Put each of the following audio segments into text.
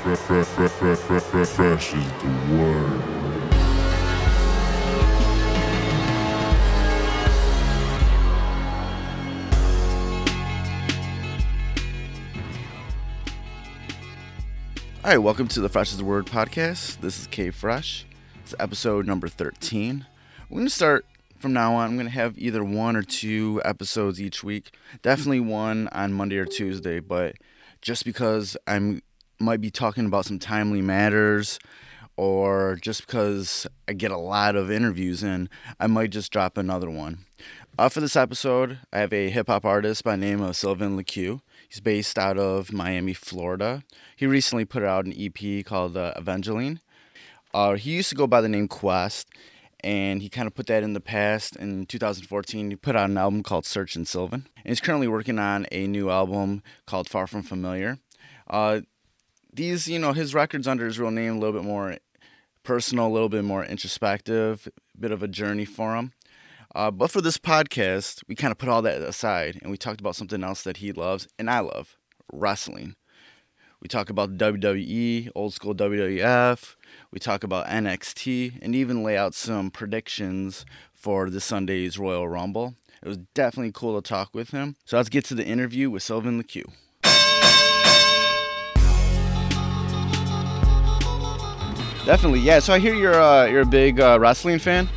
Fresh is the word. All right, welcome to the Fresh is the Word podcast. This is K Fresh. It's episode number 13. We're going to start from now on. I'm going to have either one or two episodes each week. Definitely one on Monday or Tuesday, but just because I might be talking about some timely matters or just because I get a lot of interviews in, I might just drop another one. For this episode, I have a hip-hop artist by the name of Sylvan LaCue. He's based out of Miami, Florida. He recently put out an EP called Evangeline. He used to go by the name Quest, and he kind of put that in the past. In 2014, he put out an album called Search and Sylvan. And he's currently working on a new album called Far From Familiar. His records under his real name, a little bit more personal, a little bit more introspective, a bit of a journey for him. But for this podcast, we kind of put all that aside, and we talked about something else that he loves, and I love, wrestling. We talk about WWE, old school WWF. We talk about NXT, and even lay out some predictions for this Sunday's Royal Rumble. It was definitely cool to talk with him. So let's get to the interview with Sylvan LaCue. Definitely, yeah. So I hear you're a big wrestling fan.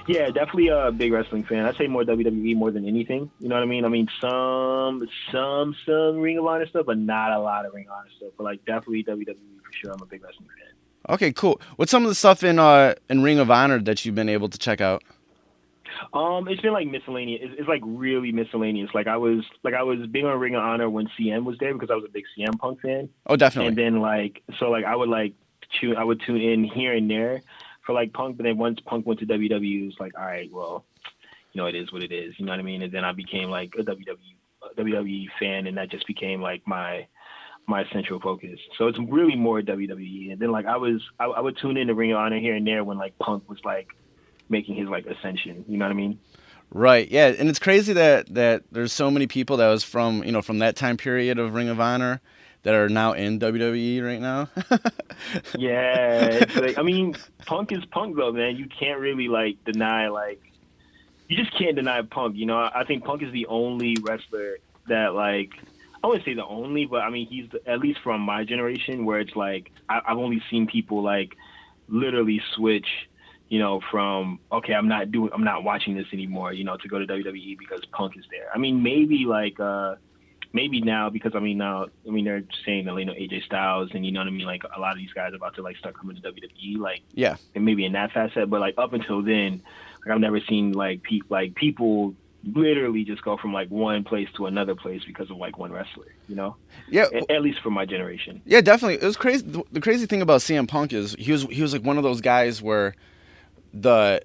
Yeah, definitely a big wrestling fan. I'd say more WWE more than anything. You know what I mean? I mean, some Ring of Honor stuff, but not a lot of Ring of Honor stuff. But like definitely WWE for sure. I'm a big wrestling fan. Okay, cool. What's some of the stuff in Ring of Honor that you've been able to check out? It's been like miscellaneous. It's like really miscellaneous. Like I was big on Ring of Honor when CM was there because I was a big CM Punk fan. Oh, definitely. And then I would tune in here and there for like Punk, but then once Punk went to WWE, it was like, all right, well, it is what it is. You know what I mean? And then I became like a WWE fan, and that just became like my central focus. So it's really more WWE. And then like I would tune in to Ring of Honor here and there when like Punk was like making his like ascension. You know what I mean? Right. Yeah, and it's crazy that there's so many people that was from that time period of Ring of Honor that are now in WWE right now. Yeah, it's like, I mean, Punk is Punk though, man. You can't really deny you just can't deny Punk. I think Punk is the only wrestler that I wouldn't say the only, but I mean he's at least from my generation where it's like I've only seen people literally switch, from okay, I'm not watching this anymore, to go to WWE because Punk is there. I mean maybe now because they're saying that AJ Styles and a lot of these guys are about to start coming to WWE yeah, and maybe in that facet, but up until then I've never seen people literally just go from one place to another place because of one wrestler, yeah, at least for my generation. Yeah, definitely. It was crazy. The crazy thing about CM Punk is he was like one of those guys where the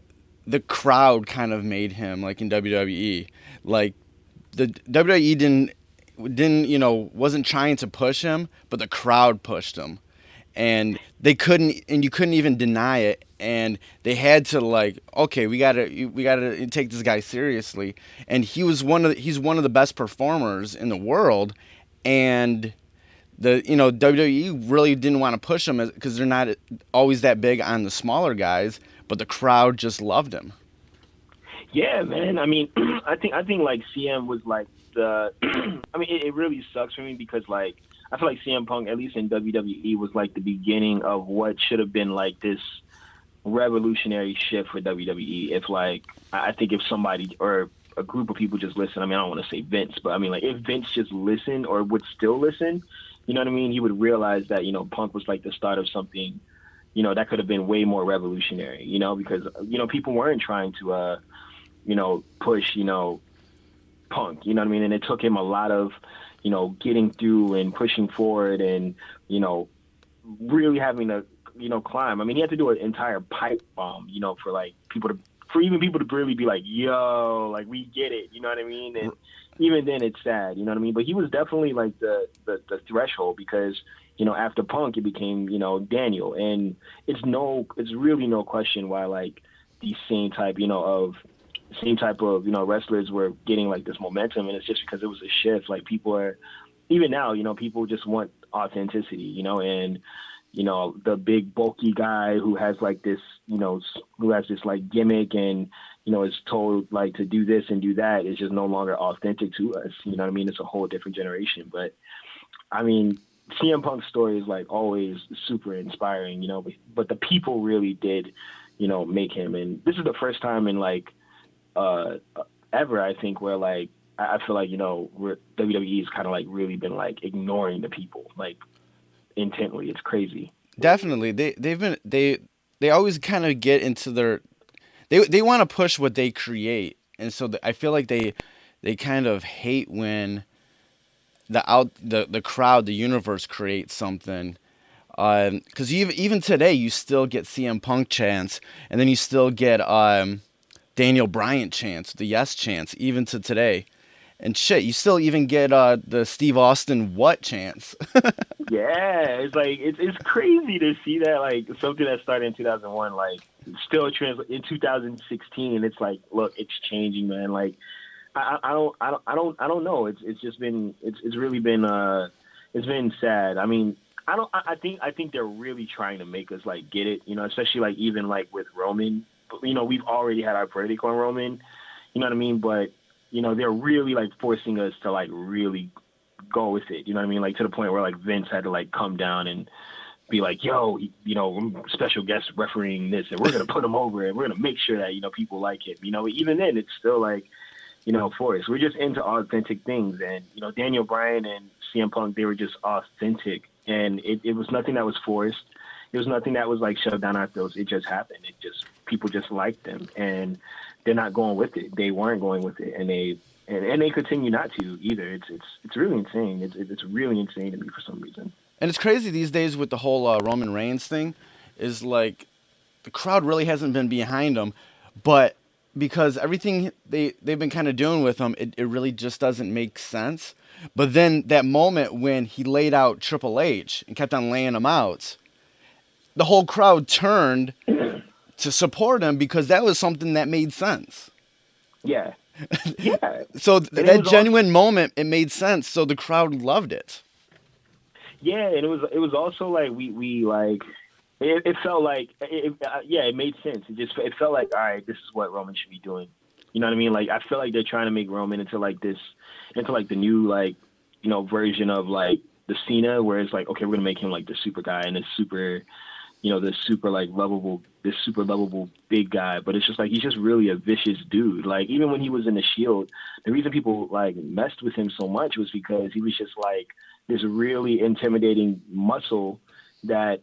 crowd kind of made him in WWE. Like the WWE wasn't trying to push him, but the crowd pushed him, and you couldn't even deny it, and they had to okay, we gotta take this guy seriously, and he's one of the best performers in the world, and the WWE really didn't want to push him because they're not always that big on the smaller guys, but the crowd just loved him. Yeah, man. I mean, I think CM was I mean, it really sucks for me because I feel like CM Punk, at least in WWE, was the beginning of what should have been this revolutionary shift for WWE. If I think if somebody or a group of people just listen, I mean, I don't want to say Vince, but I mean, if Vince just listened or would still listen, you know what I mean? He would realize that, Punk was the start of something, that could have been way more revolutionary, because, people weren't trying to, push, Punk, you know what I mean? And it took him a lot of, getting through and pushing forward and, really having to, climb. I mean, he had to do an entire pipe bomb, for people to really be yo, we get it, you know what I mean? And even then it's sad, you know what I mean? But he was definitely the threshold because, after Punk, it became, Daniel. And it's really no question why these same type of wrestlers were getting this momentum, and it's just because it was a shift. People are even now, people just want authenticity, and the big bulky guy who has like this, who has this like gimmick and is told like to do this and do that is just no longer authentic to us. You know what I mean? It's a whole different generation. But I mean, CM Punk's story is like always super inspiring, but the people really did, make him. And this is the first time in like ever, I think, where like I feel like WWE's kind of like really been like ignoring the people like intently. It's crazy. Definitely, they always kind of get into their they want to push what they create, and so I feel like they kind of hate when the crowd, the universe creates something. Because even today, you still get CM Punk chants, and then you still get Daniel Bryan chants, the Yes chants, even to today. And shit, you still even get the Steve Austin what chants. Yeah, it's like it's crazy to see that like something that started in 2001, like still in 2016. It's like, look, it's changing, man. Like I don't know. It's just been it's really been it's been sad. I mean, I think they're really trying to make us like get it, especially like even like with Roman. We've already had our verdict on Roman. You know what I mean? But they're really like forcing us to like really go with it. You know what I mean? Like to the point where like Vince had to like come down and be like, yo, special guest refereeing this, and we're going to put him over and we're going to make sure that, people like him. Even then it's still like, forced. We're just into authentic things. And, Daniel Bryan and CM Punk, they were just authentic. And it was nothing that was forced. It was nothing that was like shoved down our throats. It just happened. People just liked them. And they're not going with it. They weren't going with it, and they continue not to either. It's really insane. It's really insane to me for some reason. And it's crazy these days with the whole Roman Reigns thing, is like the crowd really hasn't been behind him, but because everything they've been kind of doing with him, it really just doesn't make sense. But then that moment when he laid out Triple H and kept on laying him out, the whole crowd turned to support him because that was something that made sense. Yeah. Yeah. So that genuine moment, it made sense. So the crowd loved it. Yeah, and it was also like we like it felt like it made sense. It felt like, all right, this is what Roman should be doing. You know what I mean? Like I feel like they're trying to make Roman into the new like version of like the Cena, where it's like, okay, we're gonna make him like the super guy and the super lovable big guy, but it's just like he's just really a vicious dude. Like even when he was in the Shield, the reason people like messed with him so much was because he was just like this really intimidating muscle that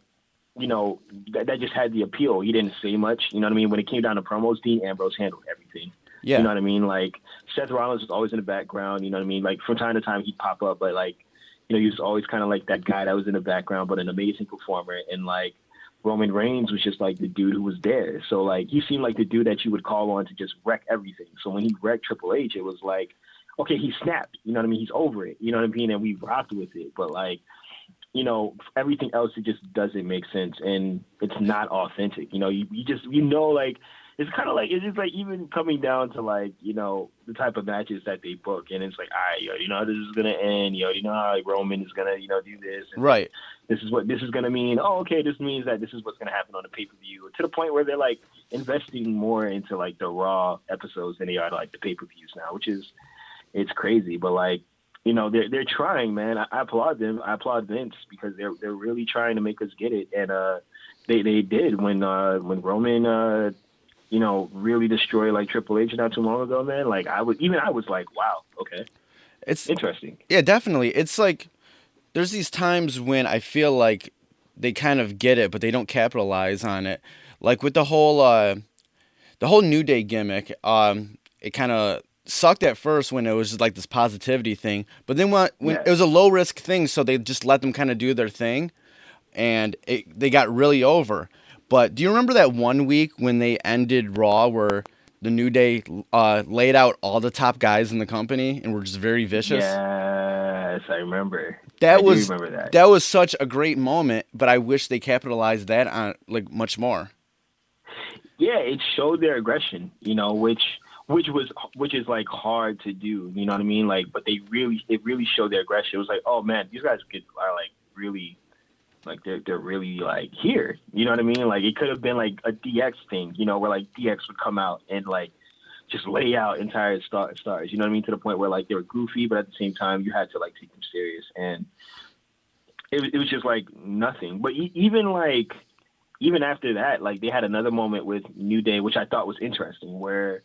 that just had the appeal. He didn't say much, you know what I mean? When it came down to promos, Dean Ambrose handled everything. Yeah. You know what I mean? Like Seth Rollins was always in the background, you know what I mean? Like from time to time he'd pop up, but like he was always kind of like that guy that was in the background, but an amazing performer. And like Roman Reigns was just like the dude who was there. So like he seemed like the dude that you would call on to just wreck everything. So when he wrecked Triple H, it was like, okay, he snapped. You know what I mean? He's over it. You know what I mean? And we rocked with it. But like, everything else, it just doesn't make sense, and it's not authentic. Like it's kind of like it's just like even coming down to like the type of matches that they book, and it's like, all right, you know how this is gonna end. You know how like, Roman is gonna do this. And right. This is what this is gonna mean. Oh, okay, this means that this is what's gonna happen on the pay-per-view. To the point where they're like investing more into like the Raw episodes than they are like the pay-per-views now, which is it's crazy. But like they're trying, man. I applaud them. I applaud Vince because they're really trying to make us get it, and they did when Roman really destroyed like Triple H not too long ago, man. Like I was like, wow, okay, it's interesting. Yeah, definitely. It's like there's these times when I feel like they kind of get it, but they don't capitalize on it. Like with the whole New Day gimmick, it kind of sucked at first when it was just like this positivity thing, but then when it was a low risk thing, so they just let them kind of do their thing, and they got really over. But do you remember that one week when they ended Raw where the New Day laid out all the top guys in the company and were just very vicious? Yes, I remember. That was such a great moment, but I wish they capitalized that on like much more. Yeah, it showed their aggression, which which is like hard to do. You know what I mean? Like, but it really showed their aggression. It was like, oh man, these guys are like really. Like they're really like here, you know what I mean? Like it could have been like a DX thing, you know, where like DX would come out and like just lay out entire stars, you know what I mean? To the point where like they were goofy, but at the same time you had to like take them serious, and it was just like nothing. But even after that, like they had another moment with New Day, which I thought was interesting, where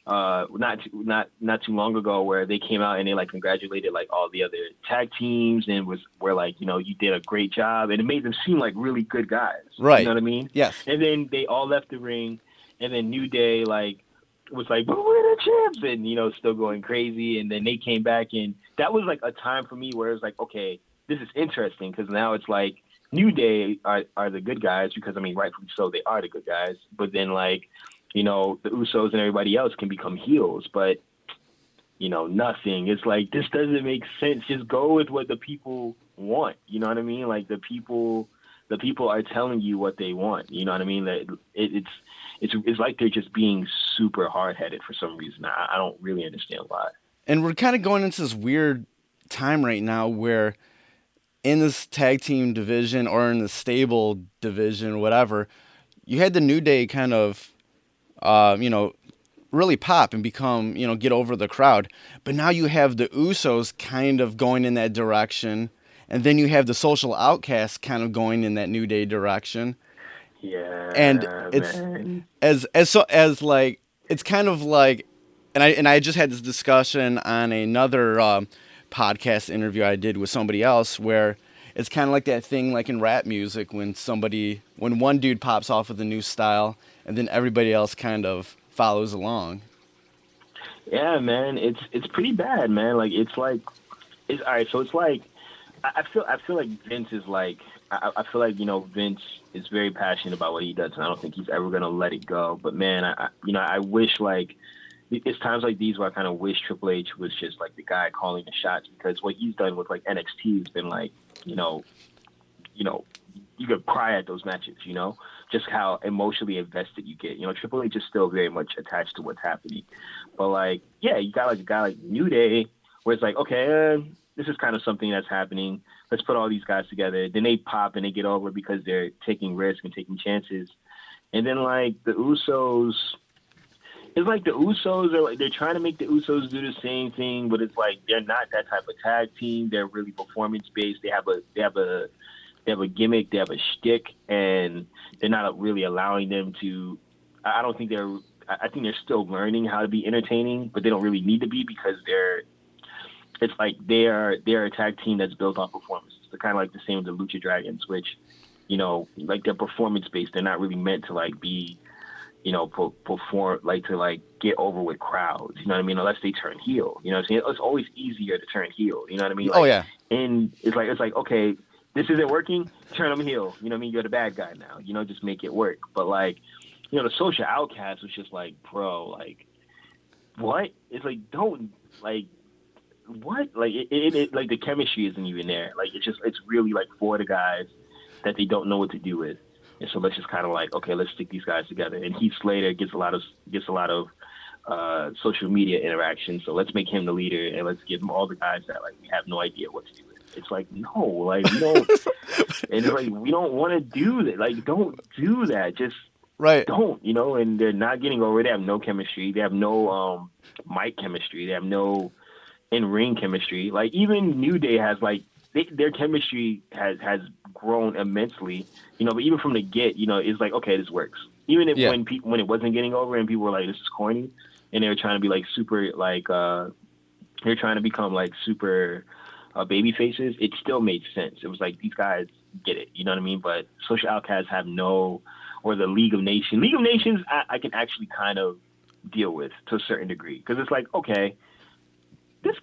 not too long ago, where they came out and they like congratulated like all the other tag teams and were like, you know, you did a great job, and it made them seem like really good guys. Right. You know what I mean? Yes. And then they all left the ring, and then New Day like was like, but we're the champs, and you know, still going crazy. And then they came back, and that was like a time for me where it's like, okay, this is interesting, because now it's like New Day are the good guys, because I mean, rightfully so, they are the good guys. But then like, you know, the Usos and everybody else can become heels, but, you know, nothing. It's like, this doesn't make sense. Just go with what the people want. You know what I mean? Like the people are telling you what they want. You know what I mean? That it's like they're just being super hard-headed for some reason. I don't really understand why. And we're kind of going into this weird time right now where in this tag team division or in the stable division, whatever, you had the New Day kind of, you know, really pop and become, you know, get over the crowd. But now you have the Usos kind of going in that direction. And then you have the Social Outcasts kind of going in that New Day direction. Yeah. And it's man. as like, it's kind of like, and I just had this discussion on another podcast interview I did with somebody else, where it's kind of like that thing like in rap music when one dude pops off with a new style and then everybody else kind of follows along. Yeah, man, it's pretty bad, man. Like it's all right. So it's like I feel like Vince is like I feel like, you know, Vince is very passionate about what he does, and I don't think he's ever gonna let it go. But man, I wish, like, it's times like these where I kind of wish Triple H was just like the guy calling the shots, because what he's done with like NXT has been like, you know, you could cry at those matches, you know, just how emotionally invested you get. You know, Triple H is still very much attached to what's happening. But like, yeah, you got like a guy like New Day, where it's like, okay, this is kind of something that's happening. Let's put all these guys together. Then they pop and they get over because they're taking risks and taking chances. And then like the Usos, it's like the Usos are like, they're trying to make the Usos do the same thing, but it's like they're not that type of tag team. They're really performance based. They have a gimmick, they have a shtick, and they're not really allowing them to. I don't think they're. I think they're still learning how to be entertaining, but they don't really need to be, because it's like they're a tag team that's built on performance. They're kind of like the same with the Lucha Dragons, which, you know, like they're performance based. They're not really meant to like be, you know, perform, like to like get over with crowds. You know what I mean? Unless they turn heel. You know what I'm saying? It's always easier to turn heel. You know what I mean? Like, oh yeah. And it's like okay, this isn't working. Turn them heel. You know what I mean? You're the bad guy now. You know, just make it work. But like, you know, the Social Outcast was just like, bro, like, what? It's like, don't, like, what? Like, it like the chemistry isn't even there. Like, it's really like for the guys that they don't know what to do with. And so let's just kind of like, okay, let's stick these guys together. And Heath Slater gets a lot of social media interaction. So let's make him the leader, and let's give him all the guys that like we have no idea what to do with. It's like, no, like we don't, and it's like we don't want to do that. Like, don't do that. Just right. Don't, you know. And they're not getting over it. They have no chemistry. They have no mic chemistry. They have no in-ring chemistry. Like even New Day has like their chemistry has grown immensely, you know. But even from the get, you know, it's like, okay, this works. Even if when it wasn't getting over and people were like, this is corny, and they were trying to be like super like they're trying to become like super baby faces, it still made sense. It was like, these guys get it, you know what I mean? But Social Outcasts have no, or the League of Nations. League of Nations, I can actually kind of deal with to a certain degree, because it's like, okay, this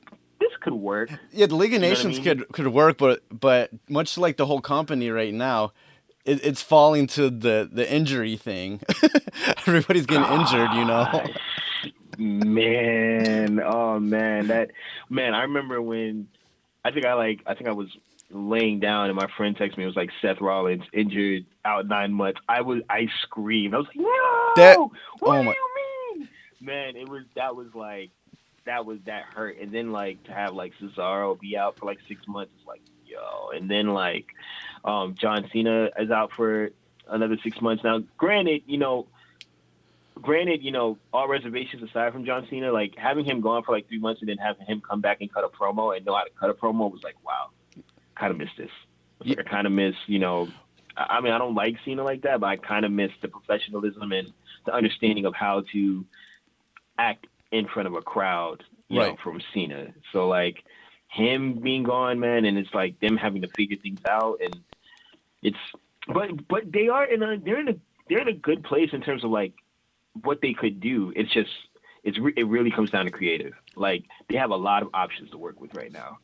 could work. Yeah, the League of Nations could work, but much like the whole company right now, it's falling to the injury thing. Everybody's getting injured, you know. Man, oh man, I remember when I think I was laying down and my friend texted me. It was like, Seth Rollins injured, out 9 months. I screamed. I was like, no. What do you mean? man, that hurt. And then like to have like Cesaro be out for like 6 months is like, yo. And then like John Cena is out for another 6 months. Now, granted, all reservations aside from John Cena, like having him gone for like 3 months and then having him come back and cut a promo and know how to cut a promo was like, wow, kind of miss this. Like, I kind of miss, I mean, I don't like Cena like that, but I kind of miss the professionalism and the understanding of how to act in front of a crowd, you know, from Cena. So like him being gone, man, and it's like them having to figure things out, and it's, but they're in a good place in terms of like what they could do. It's just it really comes down to creative. Like they have a lot of options to work with right now,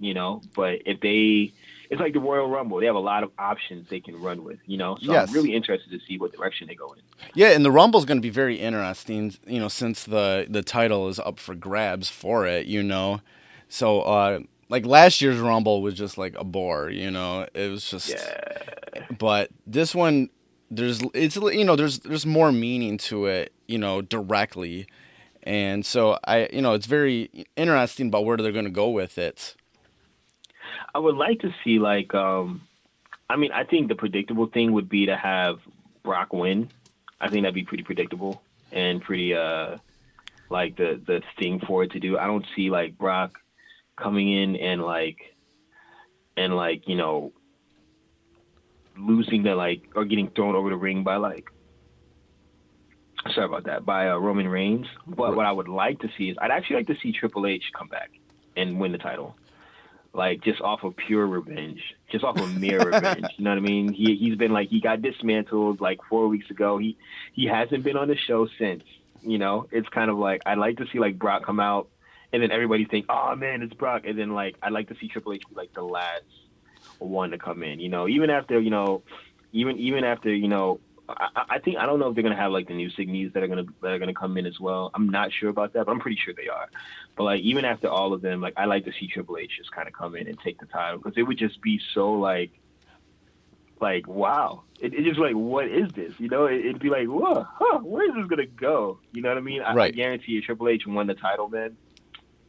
But it's like the Royal Rumble. They have a lot of options they can run with, So I'm really interested to see what direction they go in. Yeah, and the Rumble's going to be very interesting, since the title is up for grabs for it, So like last year's Rumble was just like a bore, It was just. Yeah. But this one, there's more meaning to it, directly. And so it's very interesting about where they're going to go with it. I would like to see like, I think the predictable thing would be to have Brock win. I think that'd be pretty predictable and pretty, like the thing for it to do. I don't see like Brock coming in and losing or getting thrown over the ring by Roman Reigns. But what I would like to see is I'd actually like to see Triple H come back and win the title. Like just off of pure revenge, just off of mere revenge. You know what I mean? He's been he got dismantled like 4 weeks ago. He hasn't been on the show since. It's kind of like I'd like to see like Brock come out and then everybody think, oh man, it's Brock. And then I'd like to see Triple H be like the last one to come in. Even after even after I don't know if they're gonna have like the new Signies that are gonna come in as well. I'm not sure about that, but I'm pretty sure they are. But even after all of them, I like to see Triple H just kind of come in and take the title because it would just be so like wow. It just what is this? It'd be like, whoa, where is this gonna go? You know what I mean? I guarantee you, Triple H won the title,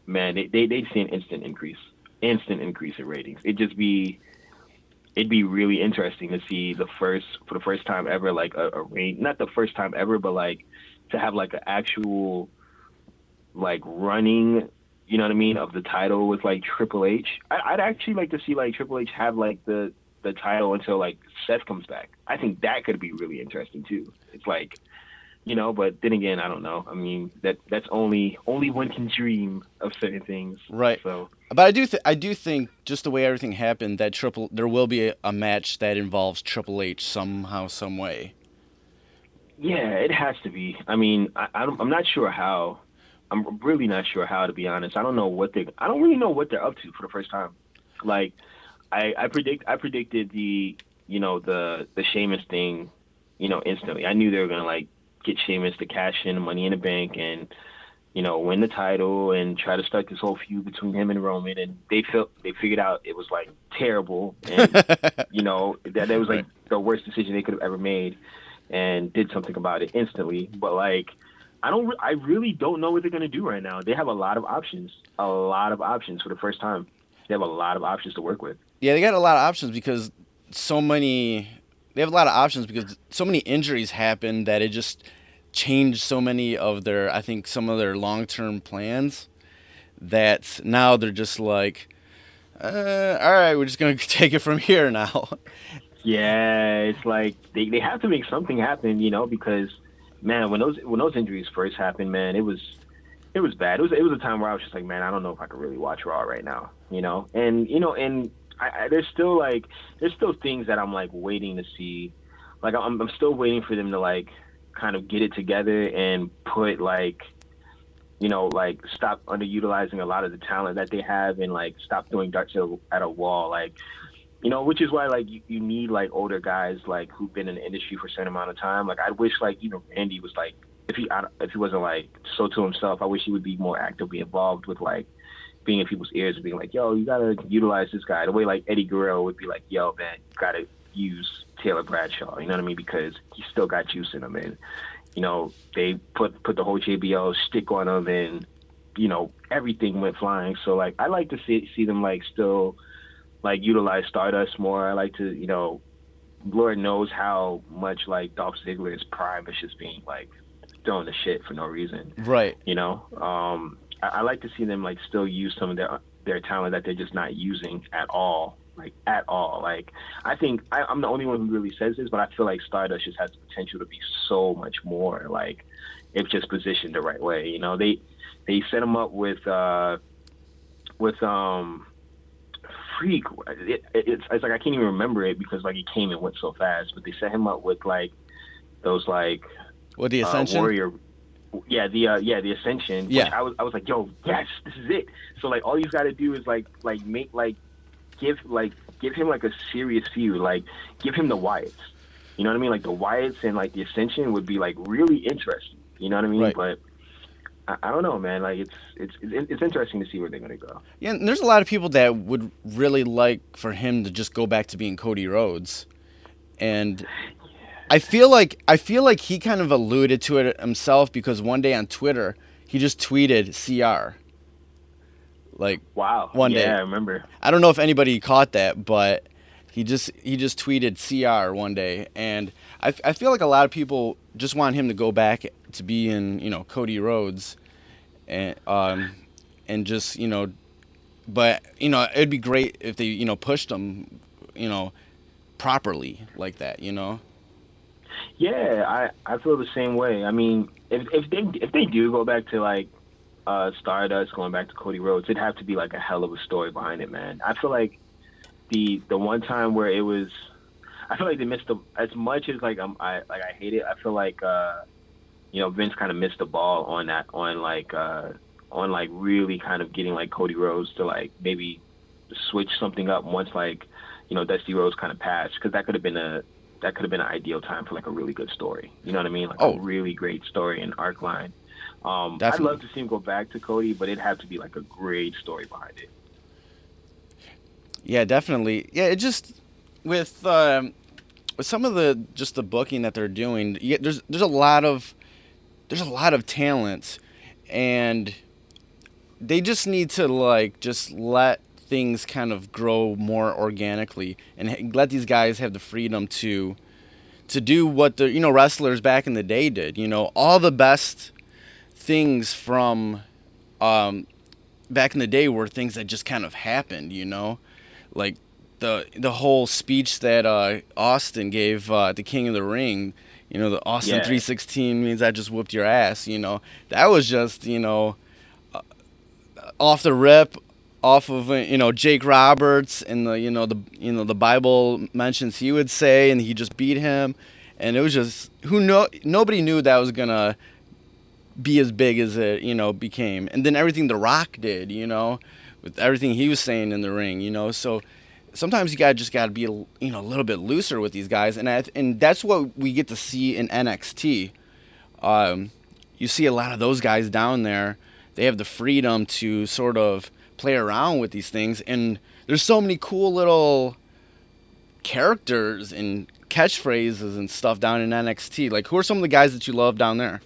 man. They'd see an instant increase in ratings. It'd be really interesting to see for the first time ever, a reign, not the first time ever, but to have an actual running, you know what I mean, of the title with Triple H. I'd actually like to see Triple H have the title until Seth comes back. I think that could be really interesting too. It's but then again, I don't know. I mean, that's only one can dream of certain things. Right. So. But I do think just the way everything happened, that there will be a match that involves Triple H somehow, some way. Yeah, it has to be. I mean, I'm not sure how. I'm really not sure how, to be honest. I don't really know what they're up to for the first time. I predicted the Sheamus thing, instantly. I knew they were gonna get Sheamus to cash in Money in the Bank and win the title and try to start this whole feud between him and Roman. And they figured out it was terrible and that it was the worst decision they could have ever made, and did something about it instantly. But I really don't know what they're gonna do right now. They have a lot of options for the first time. They have a lot of options to work with. Yeah, they got a lot of options because so many injuries happened that it just changed so many of some of their long-term plans, that now they're just all right, we're just going to take it from here now. Yeah, it's they have to make something happen, because man, when those injuries first happened, man, it was bad. It was a time where I was just man, I don't know if I could really watch Raw right now, and there's still things that I'm waiting to see. I'm still waiting for them to kind of get it together and put stop underutilizing a lot of the talent that they have, and stop throwing darts at a wall, which is why you need older guys who've been in the industry for a certain amount of time. I wish even Randy was if he wasn't so to himself, I wish he would be more actively involved with being in people's ears and being yo, you gotta utilize this guy the way Eddie Guerrero would be yo, man, you gotta use Taylor Bradshaw, you know what I mean, because he's still got juice in him, and they put the whole JBL stick on them, and everything went flying. So like I like to see them like still like utilize Stardust more. I like to Lord knows how much like Dolph Ziggler's prime is just being like throwing the shit for no reason. Right. I like to see them like still use some of their talent that they're just not using at all. Like at all. Like I think I'm the only one who really says this, but I feel like Stardust just has the potential to be so much more. Like if just positioned the right way. They set him up with Freak. It's like I can't even remember it because like it came and went so fast. But they set him up with like those like What, the Ascension? Warrior. Yeah, the Ascension. Yeah. Which I was like, yo, yes, this is it. So like all he's got to do is give him like a serious feud. Like give him the Wyatts. You know what I mean? Like the Wyatts and like the Ascension would be like really interesting. You know what I mean? Right. But I don't know, man. Like it's interesting to see where they're gonna go. Yeah, and there's a lot of people that would really like for him to just go back to being Cody Rhodes, and I feel like he kind of alluded to it himself because one day on Twitter he just tweeted CR. Like Wow. One day. Yeah, I remember. I don't know if anybody caught that, but he just tweeted CR one day, and I feel like a lot of people just want him to go back to being Cody Rhodes, and just but it'd be great if they pushed him properly like that. Yeah, I feel the same way. I mean, if they do go back to like Stardust, going back to Cody Rhodes, it'd have to be like a hell of a story behind it, man. I feel like the one time where it was, I feel like they missed as much as like I hate it. I feel like Vince kind of missed the ball on that, on really kind of getting like Cody Rhodes to like maybe switch something up once like Dusty Rhodes kind of passed, because that could have been an ideal time for like a really good story. You know what I mean? Like a really great story and arc line. I'd love to see him go back to Cody, but it'd have to be like a great story behind it. Yeah, definitely. Yeah, it just with some of the booking that they're doing, there's a lot of talent, and they just need to like just let things kind of grow more organically and let these guys have the freedom to do what the wrestlers back in the day did. All the best things from back in the day were things that just kind of happened. Like the whole speech that Austin gave at the King of the Ring. The Austin 316 means I just whooped your ass. That was just off the rip, off of Jake Roberts, and the Bible mentions he would say, and he just beat him, and it was just nobody knew that was gonna be as big as it became, and then everything The Rock did, with everything he was saying in the ring, so sometimes you gotta be a little bit looser with these guys, and that's what we get to see in NXT. You see a lot of those guys down there. They have the freedom to sort of play around with these things, and there's so many cool little characters and catchphrases and stuff down in NXT. Like, who are some of the guys that you love down there?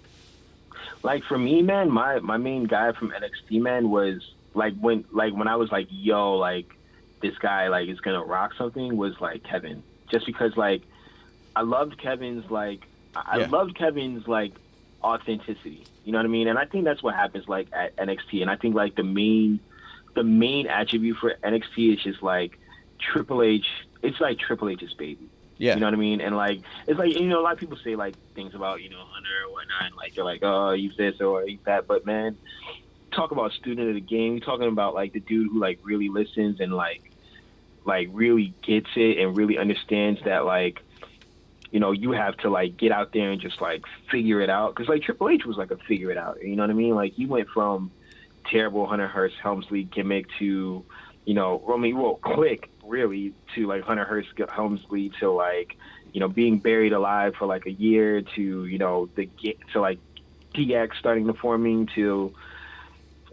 Like for me, man, my main guy from NXT, man, was when I was like, yo, like this guy like is gonna rock something, was like Kevin. Just because like I loved Kevin's like authenticity. You know what I mean? And I think that's what happens like at NXT. And I think like the main attribute for NXT is just like Triple H. It's like Triple H's baby. Yeah. You know what I mean? And like it's like a lot of people say like things about Hunter or whatnot, and like they're like, oh, he's this or he's that. But man, talk about student of the game. You're talking about like the dude who like really listens and like really gets it and really understands that like you have to like get out there and just like figure it out, because like Triple H was like a figure it out. You know what I mean? Like he went from terrible Hunter Hearst Helmsley gimmick to quick really to like Hunter Hearst Helmsley to like being buried alive for like a year to to like DX starting the forming to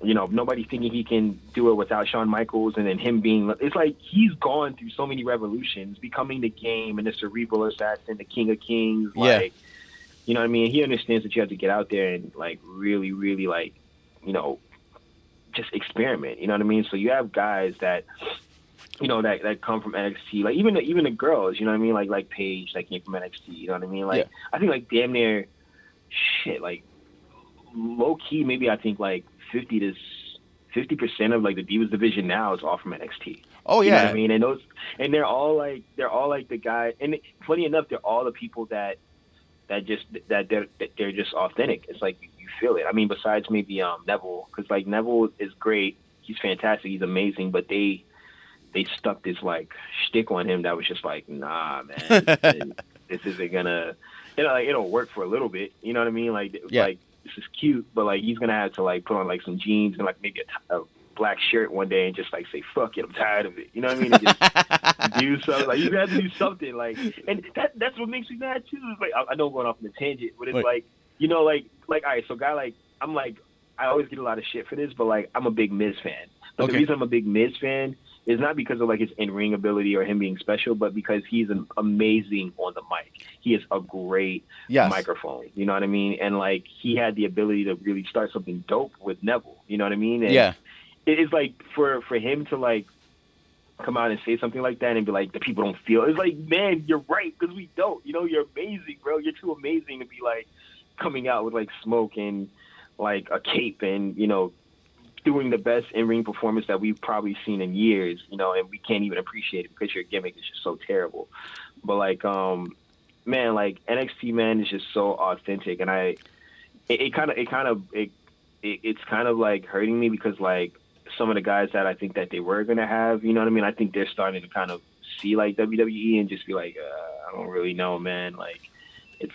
nobody thinking he can do it without Shawn Michaels, and then him being, it's like he's gone through so many revolutions, becoming the Game and the Cerebral Assassin, the King of Kings. Yeah. You know what I mean? He understands that you have to get out there and like really, really like, you know, just experiment. You know what I mean? So you have guys that, you know, that come from NXT, like even the girls. You know what I mean? Like Paige that came from NXT. You know what I mean? Like I think like damn near, shit, like low key, maybe I think like 50% of like the Divas division now is all from NXT. Oh yeah. You know what I mean? And they're all like the guy. And funny enough, they're all the people that they're just authentic. It's like you feel it. I mean, besides maybe Neville, because like Neville is great. He's fantastic. He's amazing. But they stuck this like shtick on him that was just like, nah, man, this isn't gonna. You know, like it'll work for a little bit. You know what I mean? Like like this is cute, but like he's gonna have to like put on like some jeans and like maybe a black shirt one day and just like say fuck it, I'm tired of it. You know what I mean? And just do something. Like you have to do something. Like, and that's what makes me mad too. It's like I know I'm going off on a tangent, but it's like, you know, like all right, so guy, like I'm like I always get a lot of shit for this, but like I'm a big Miz fan. But the reason I'm a big Miz fan is not because of like his in-ring ability or him being special, but because he's amazing on the mic. He is a great microphone. You know what I mean? And like he had the ability to really start something dope with Neville. You know what I mean? And it is like for him to like come out and say something like that and be like, the people don't feel. It's like, man, you're right, because we don't. You know, you're amazing, bro. You're too amazing to be like coming out with like smoke and like a cape and, you know, doing the best in-ring performance that we've probably seen in years, you know, and we can't even appreciate it because your gimmick is just so terrible. But like, man, like NXT, man, is just so authentic, and it's kind of like hurting me because like some of the guys that I think that they were gonna have, you know what I mean? I think they're starting to kind of see like WWE and just be like, I don't really know, man. Like, it's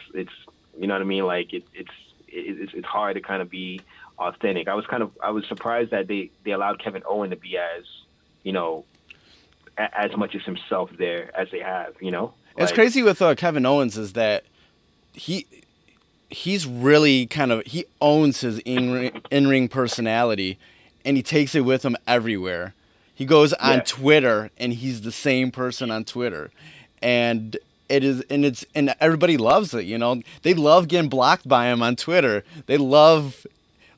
you know what I mean? Like it's hard to kind of be authentic. I was surprised that they allowed Kevin Owens to be as, you know, as much as himself there as they have, you know. It's crazy with Kevin Owens is that he's really he owns his in-ring personality, and he takes it with him everywhere. He goes on Twitter, and he's the same person on Twitter, and everybody loves it. You know, they love getting blocked by him on Twitter. They love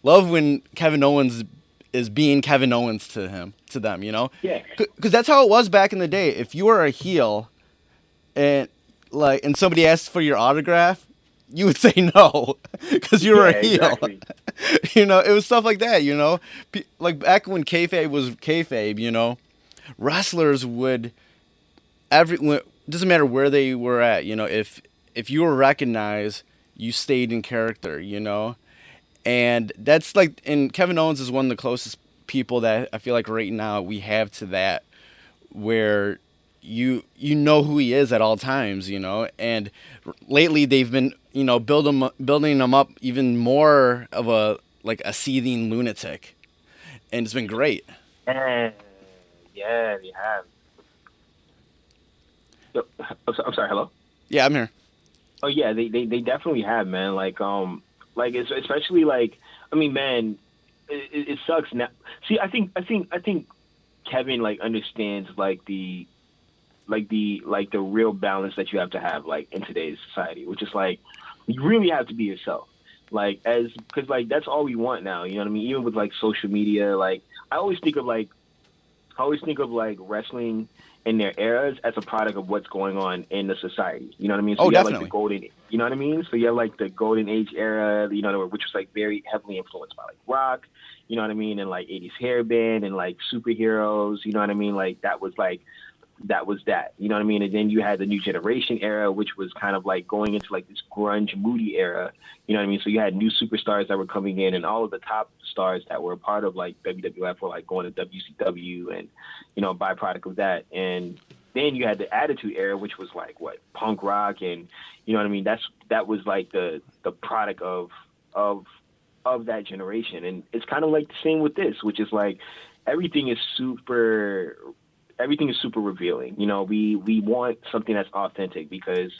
when Kevin Owens is being Kevin Owens to them, you know? Yeah. Because that's how it was back in the day. If you were a heel and somebody asked for your autograph, you would say no because you were a heel. Exactly. You know, it was stuff like that, you know? Like back when kayfabe was kayfabe, you know, wrestlers would, doesn't matter where they were at, you know, if you were recognized, you stayed in character, you know? And that's like, and Kevin Owens is one of the closest people that I feel like right now we have to that, where you know who he is at all times, you know. And lately they've been, you know, building him up even more of a seething lunatic, and it's been great. Yeah, they have. I'm sorry. Hello. Yeah, I'm here. Oh yeah, they definitely have, man. Like it's especially like, I mean, man, it sucks now. See, I think Kevin like understands like the real balance that you have to have like in today's society, which is like you really have to be yourself. Like because like that's all we want now. You know what I mean? Even with like social media, like I always think of like wrestling in their eras as a product of what's going on in the society. You know what I mean? So you have, definitely. like the golden, you know what I mean? So you have like the golden age era, you know, which was like very heavily influenced by like rock, you know what I mean? And like 80s hair band and like superheroes, you know what I mean? Like that was that, you know what I mean? And then you had the new generation era, which was kind of like going into like this grunge, moody era, you know what I mean? So you had new superstars that were coming in, and all of the top stars that were a part of like WWF were like going to WCW and, you know, byproduct of that. And then you had the Attitude Era, which was like what, punk rock, and you know what I mean? That was like the product of that generation. And it's kind of like the same with this, which is like everything is super revealing. You know, we want something that's authentic because,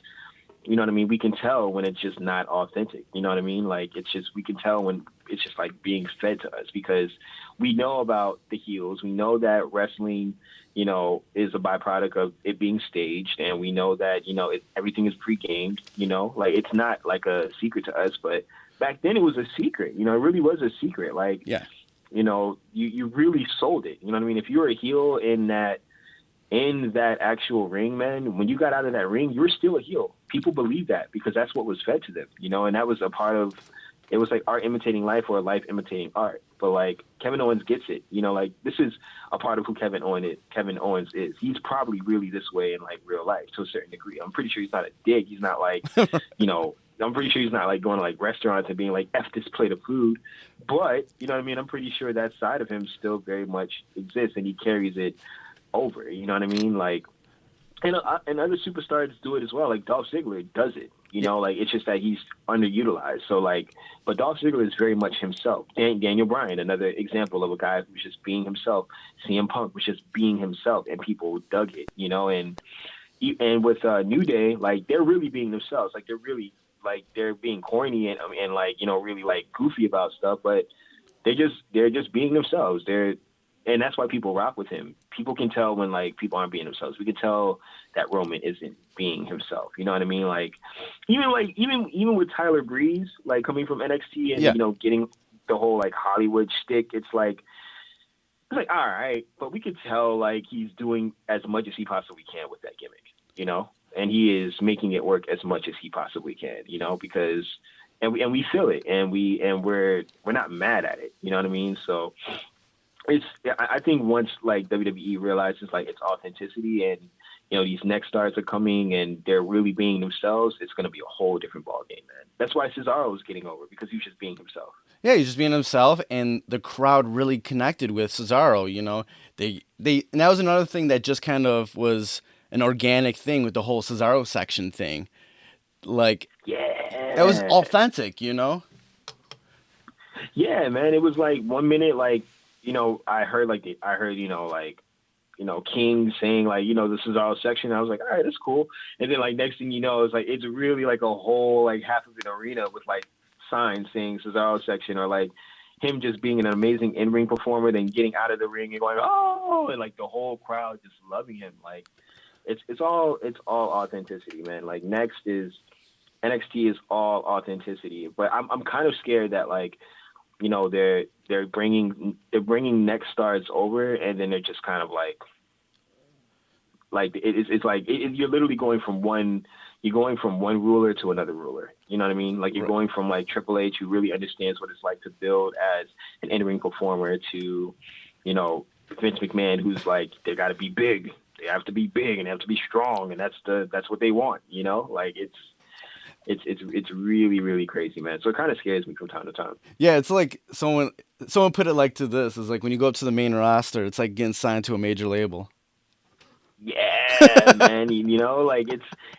You know what I mean? We can tell when it's just not authentic. You know what I mean? Like, it's just, we can tell when it's just like being fed to us, because we know about the heels. We know that wrestling, you know, is a byproduct of it being staged. And we know that, you know, everything is pre-gamed, you know, like it's not like a secret to us, but back then it was a secret, you know, it really was a secret. Like, Yeah. you know, you really sold it. You know what I mean? If you were a heel in that actual ring, man, when you got out of that ring, you were still a heel. People believe that because that's what was fed to them, you know, and that was a part of, it was like art imitating life or life imitating art. But like Kevin Owens gets it, you know, like this is a part of who Kevin Owens is. He's probably really this way in like real life to a certain degree. I'm pretty sure he's not a dick. He's not like, you know, I'm pretty sure he's not like going to like restaurants and being like, F this plate of food. But, you know what I mean? I'm pretty sure that side of him still very much exists and he carries it over. You know what I mean? Like, and other superstars do it as well. Like Dolph Ziggler does it. You know, like it's just that he's underutilized. So like, but Dolph Ziggler is very much himself. Daniel Bryan, another example of a guy who's just being himself. CM Punk was just being himself, and people dug it. You know, and with New Day, like they're really being themselves. Like they're really like they're being corny and like, you know, really like goofy about stuff, but they're just being themselves. And that's why people rock with him. People can tell when like people aren't being themselves. We can tell that Roman isn't being himself. You know what I mean? Like even with Tyler Breeze, like coming from NXT and you know, getting the whole like Hollywood shtick, it's like all right, but we could tell like he's doing as much as he possibly can with that gimmick, you know? And he is making it work as much as he possibly can, you know, because and we feel it and we're not mad at it, you know what I mean? So I think once like WWE realizes like its authenticity and, you know, these next stars are coming and they're really being themselves, it's going to be a whole different ballgame, man. That's why Cesaro was getting over, because he was just being himself. Yeah, he's just being himself, and the crowd really connected with Cesaro. You know, and that was another thing that just kind of was an organic thing with the whole Cesaro section thing. Like, yeah, that was authentic, you know? Yeah, man. It was like 1 minute, like, you know, I heard, you know, like, you know, King saying like, you know, the Cesaro section. I was like, all right, that's cool. And then like next thing you know, it's like, it's really like a whole, like half of an arena with like signs saying Cesaro section, or like him just being an amazing in-ring performer, then getting out of the ring and going, oh, and like the whole crowd just loving him. Like it's all authenticity, man. Like NXT is all authenticity, but I'm kind of scared that like, you know, they're bringing next stars over, and then they're just kind of like it's like you're literally going from one ruler to another ruler. You know what I mean? Like you're going from like Triple H, who really understands what it's like to build as an in-ring performer, to, you know, Vince McMahon, who's like, they got to be big, they have to be big, and they have to be strong, and that's what they want. You know, like it's really, really crazy, man. So it kind of scares me from time to time. Yeah, it's like someone put it like to this. It's like when you go up to the main roster, it's like getting signed to a major label. Yeah, man. You know, like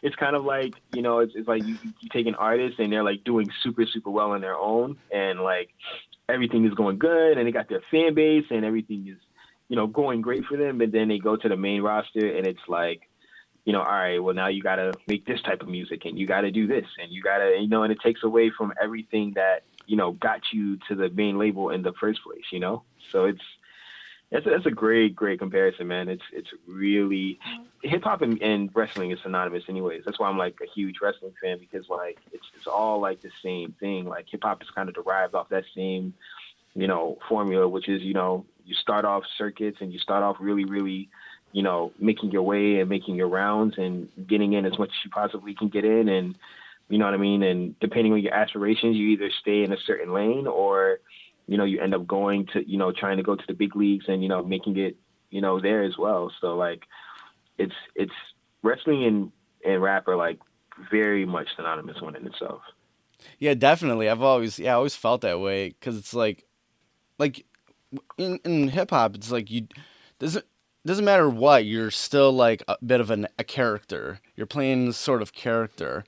it's kind of like, you know, it's like you take an artist and they're like doing super, super well on their own, and like everything is going good, and they got their fan base and everything is, you know, going great for them. But then they go to the main roster and it's like, you know, all right, well, now you got to make this type of music, and you got to do this, and you got to, you know, and it takes away from everything that, you know, got you to the main label in the first place, you know? So that's a great comparison, man. It's really, hip hop and wrestling is synonymous anyways. That's why I'm like a huge wrestling fan, because like, it's all like the same thing. Like hip hop is kind of derived off that same, you know, formula, which is, you know, you start off circuits and you start off really, really, you know, making your way and making your rounds and getting in as much as you possibly can get in. And, you know what I mean? And depending on your aspirations, you either stay in a certain lane, or, you know, you end up going to, you know, trying to go to the big leagues and, you know, making it, you know, there as well. So like it's wrestling and rap are like very much synonymous one in itself. Yeah, definitely. I always felt that way, because it's like in hip hop, it's like doesn't matter what, you're still like a bit of a character. You're playing this sort of character.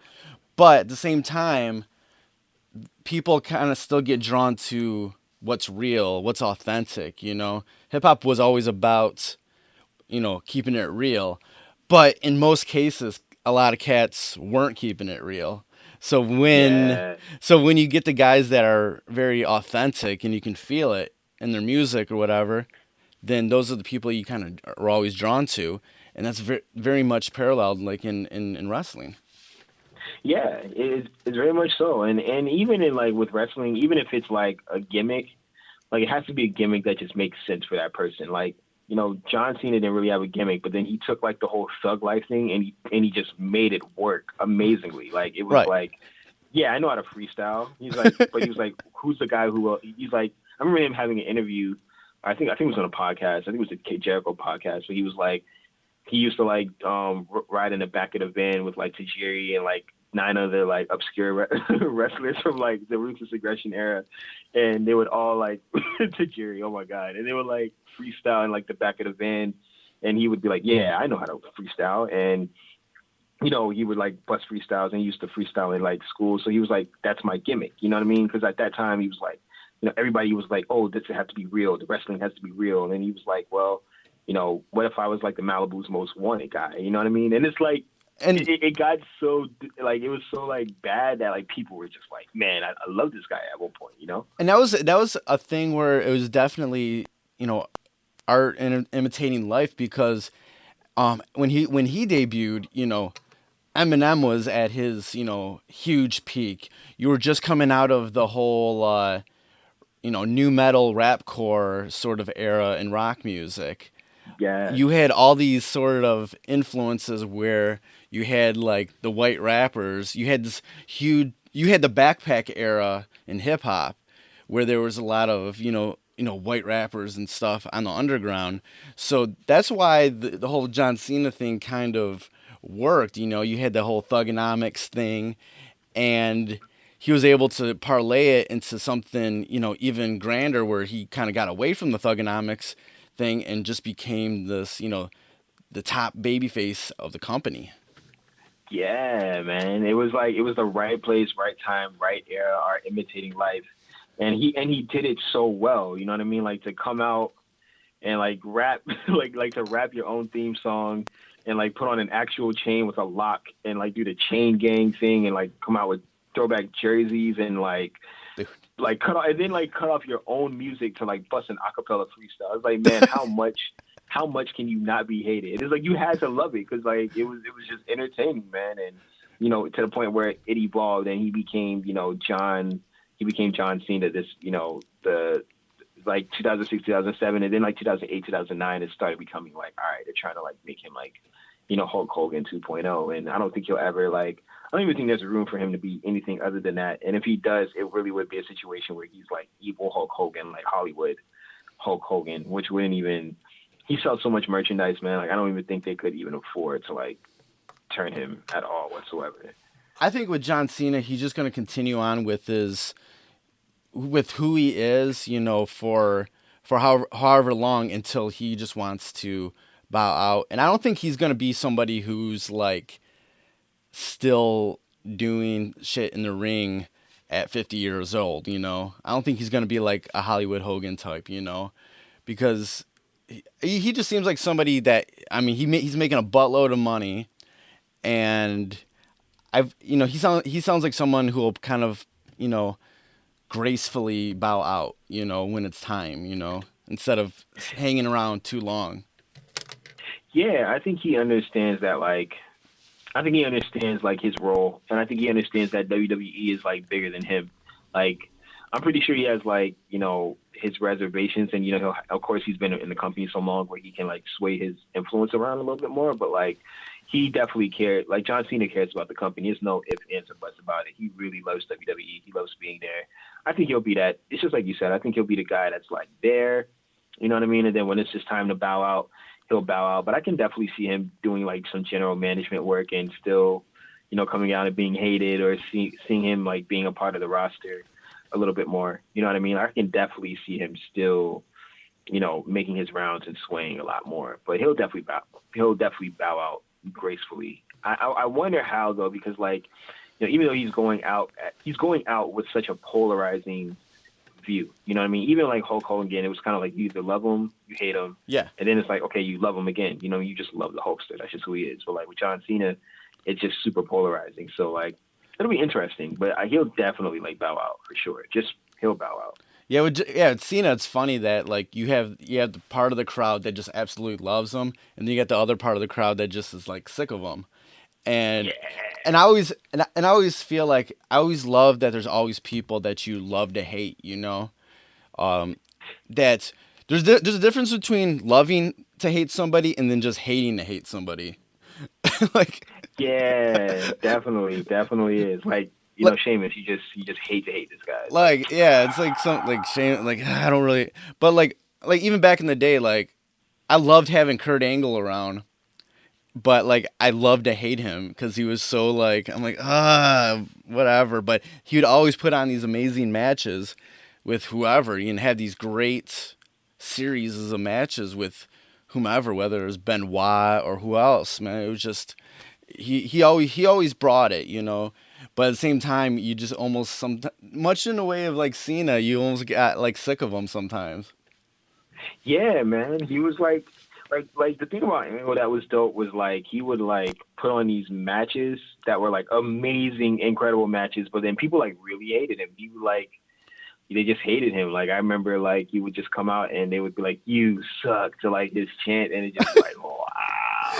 But at the same time, people kind of still get drawn to what's real, what's authentic, you know? Hip hop was always about, you know, keeping it real. But in most cases, a lot of cats weren't keeping it real. So when Yeah. so when you get the guys that are very authentic and you can feel it in their music or whatever, then those are the people you kind of are always drawn to, and that's very much paralleled like in wrestling. Yeah, it's very much so. And even in like with wrestling, even if it's like a gimmick, like it has to be a gimmick that just makes sense for that person. Like, John Cena didn't really have a gimmick, but then he took like the whole thug life thing and he just made it work amazingly. Like it was Right. like, yeah, I know how to freestyle. He's like, but he was like, who's the guy who will? He's like, I remember him having an interview. I think it was on a podcast. I think it was the K Jericho podcast. Where he was like, he used to like ride in the back of the van with like Tajiri and like 9 other like obscure wrestlers from like the Ruthless Aggression era, and they would all like Tajiri, oh my god, and they would like freestyle in like the back of the van, and he would be like, yeah, I know how to freestyle, and he would like bust freestyles, and he used to freestyle in like school, so he was like, that's my gimmick, you know what I mean? Because at that time he was like, everybody was like, oh, this has to be real, the wrestling has to be real, and then he was like, well, what if I was like the Malibu's most wanted guy? You know what I mean? And it's like, And it got so like it was so like bad that like people were just like, man, I love this guy at one point. and that was a thing where it was definitely art and imitating life because when he debuted, Eminem was at his huge peak. You were just coming out of the whole new metal rapcore sort of era in rock music. Yeah, You had all these sort of influences where you had like the white rappers. You had this huge. You had the backpack era in hip hop, where there was a lot of white rappers and stuff on the underground. So that's why the whole John Cena thing kind of worked. You had the whole Thugonomics thing, and he was able to parlay it into something even grander, where he kind of got away from the Thugonomics thing and just became this the top babyface of the company. yeah, man. It was like it was the right place, right time, right era. Art imitating life, and he did it so well. You know what I mean? Like to come out and like rap, like to rap your own theme song, and like put on an actual chain with a lock, and like do the chain gang thing, and like come out with throwback jerseys, and like cut off and then like cut off your own music to like bust an acapella freestyle. It's like, man, how much can you not be hated? It's like you had to love it because like it was just entertaining, man, and to the point where it evolved and he became John Cena. This the like 2006, 2007, and then like 2008, 2009, it started becoming like, all right, they're trying to like make him like Hulk Hogan 2.0, and I don't think he'll ever like. I don't even think there's room for him to be anything other than that. And if he does, it really would be a situation where he's like evil Hulk Hogan, like Hollywood Hulk Hogan, which wouldn't even. He sells so much merchandise, man. Like I don't even think they could even afford to like turn him at all whatsoever. I think with John Cena, he's just going to continue on with who he is, for however long until he just wants to bow out. And I don't think he's going to be somebody who's like still doing shit in the ring at 50 years old, I don't think he's going to be like a Hollywood Hogan type, because he just seems like somebody that, I mean, he's making a buttload of money, and he sounds like someone who will kind of, gracefully bow out, when it's time, instead of hanging around too long. Yeah, I think he understands that. Like, I think he understands like his role, and I think he understands that WWE is like bigger than him. Like, I'm pretty sure he has like his reservations, and of course he's been in the company so long where he can like sway his influence around a little bit more. But like, he definitely cares. Like John Cena cares about the company. There's no ifs, ands, or buts about it. He really loves WWE. He loves being there. I think he'll be that. It's just like you said. I think he'll be the guy that's like there. You know what I mean? And then when it's just time to bow out, he'll bow out. But I can definitely see him doing like some general management work and still, coming out and being hated, or seeing him like being a part of the roster a little bit more. You know what I mean? I can definitely see him still, making his rounds and swaying a lot more. But he'll definitely bow out gracefully. I wonder how though, because like, even though he's going out with such a polarizing view. You know what I mean? Even like Hulk Hogan, it was kind of like you either love him, you hate him. Yeah. And then it's like, okay, you love him again. You just love the Hulkster. That's just who he is. But like with John Cena, it's just super polarizing. So like it'll be interesting, but he'll definitely like bow out for sure. Just he'll bow out. Yeah, with Cena, it's funny that like you have the part of the crowd that just absolutely loves him, and then you get the other part of the crowd that just is like sick of him. And Yeah. and I always feel like I always love that there's always people that you love to hate, that there's a difference between loving to hate somebody and then just hating to hate somebody. like Yeah, definitely is. Like, like Sheamus, you just hate to hate this guy. It's like, like yeah, it's like some like shame like I don't really, but like even back in the day, like I loved having Kurt Angle around, but like I loved to hate him because he was so like I'm like whatever, but he would always put on these amazing matches with whoever and have these great series of matches with whomever, whether it was Benoit or who else. Man, it was just he always brought it. But at the same time, you just almost much in the way of like Cena, you almost got like sick of him sometimes. yeah, man. He was like the thing about Angle that was dope was like he would like put on these matches that were like amazing, incredible matches, but then people like really hated him. He would like they just hated him. Like I remember like he would just come out and they would be like, "You suck," to like this chant, and it just like wow.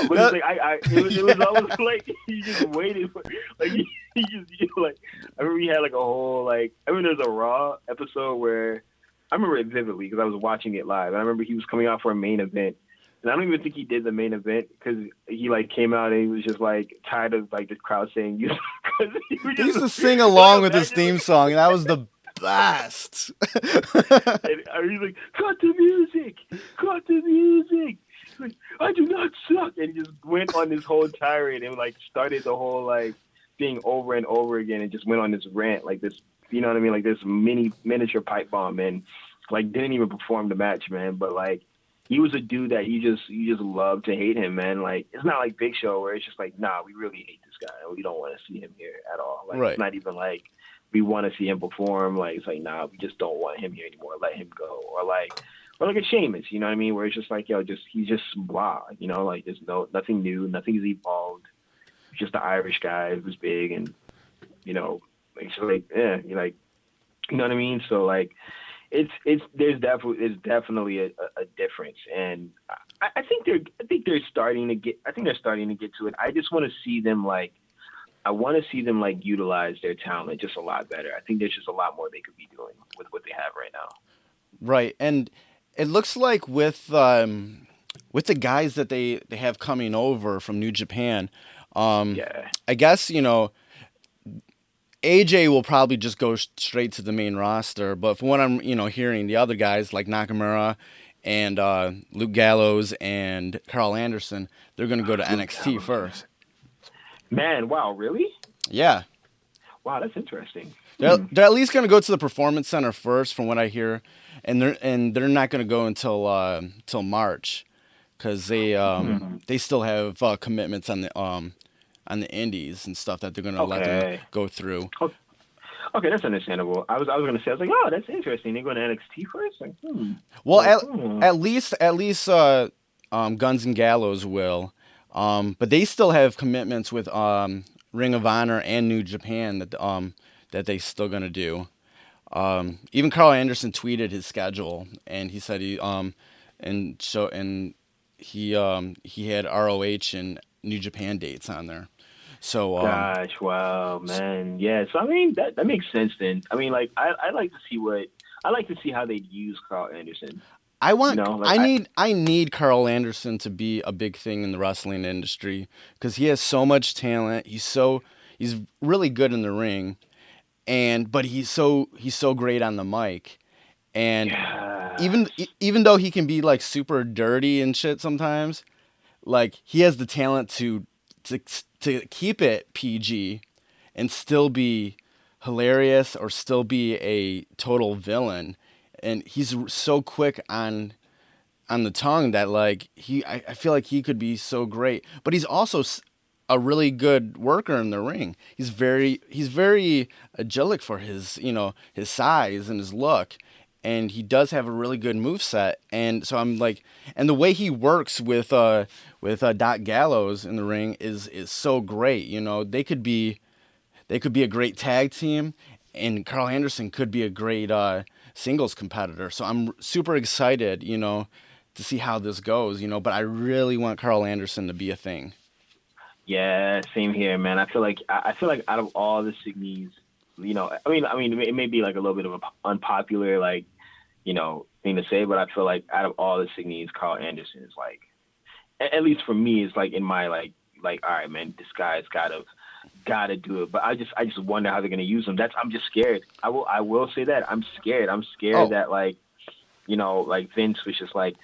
But it's like it was almost like he just waited for like he just like I remember he had like a whole like I remember there's a Raw episode where I remember it vividly because I was watching it live. And I remember he was coming out for a main event. And I don't even think he did the main event because he like came out and he was just like tired of like the crowd saying you. He used to sing along with his theme song, and that was the best. And he's like, cut the music, cut the music. He's like, I do not suck, and he just went on this whole tirade and like started the whole like thing over and over again, and just went on this rant like this. You know what I mean? Like this miniature pipe bomb, and like didn't even perform the match, man. But like. He was a dude that you just love to hate him, man. Like it's not like Big Show where it's just like, nah, we really hate this guy. We don't want to see him here at all. Like Right. It's not even like we want to see him perform. Like it's like, nah, we just don't want him here anymore. Let him go. Or like a Sheamus, you know what I mean? Where it's just like, he's just blah, like there's nothing new, nothing's evolved. He's just the Irish guy who's big and it's like you're like, you know what I mean? So like. There's definitely a difference, and I think they're starting to get to it. I just want to see them like utilize their talent just a lot better. I think there's just a lot more they could be doing with what they have right now. Right, and it looks like with the guys that they have coming over from New Japan, I guess AJ will probably just go straight to the main roster, but from what I'm, hearing, the other guys like Nakamura and Luke Gallows and Carl Anderson, they're going to go to NXT first. Man, wow, really? Yeah. Wow, that's interesting. They're at least going to go to the Performance Center first, from what I hear, and they're not going to go until till March, because they still have commitments on the indies and stuff that they're going to let them go through. Okay, that's understandable. I was going to say, I was like, oh, that's interesting. They're going to NXT first? Like, Well, at least Guns and Gallows will. But they still have commitments with Ring of Honor and New Japan that they still going to do. Even Carl Anderson tweeted his schedule, and he said he had ROH and New Japan dates on there. So gosh, wow, man, yeah. So I mean, that makes sense then. I mean, like I like to see how they'd use Carl Anderson. I need Carl Anderson to be a big thing in the wrestling industry because he has so much talent. He's really good in the ring, but he's so great on the mic. And even though he can be like super dirty and shit sometimes, like he has the talent to keep it PG and still be hilarious or still be a total villain. And he's so quick on the tongue that like I feel like he could be so great. But he's also a really good worker in the ring. He's very agilic for his his size and his look. and he does have a really good moveset. And so I'm like, and the way he works with Doc Gallows in the ring is so great. You know, they could be a great tag team, and Carl Anderson could be a great singles competitor. So I'm super excited, you know, to see how this goes, you know, but I really want Carl Anderson to be a thing. Yeah, same here, man. I feel like out of all the Signees, you know, I mean, it may be like a little bit of an unpopular, like, you know, thing to say, but I feel like out of all the Signees, Carl Anderson is like, at least for me, is like in my like, all right, man, this guy's gotta do it. But I just wonder how they're gonna use him. I'm just scared. I will say that I'm scared. I'm scared that, like, you know, like Vince was just like,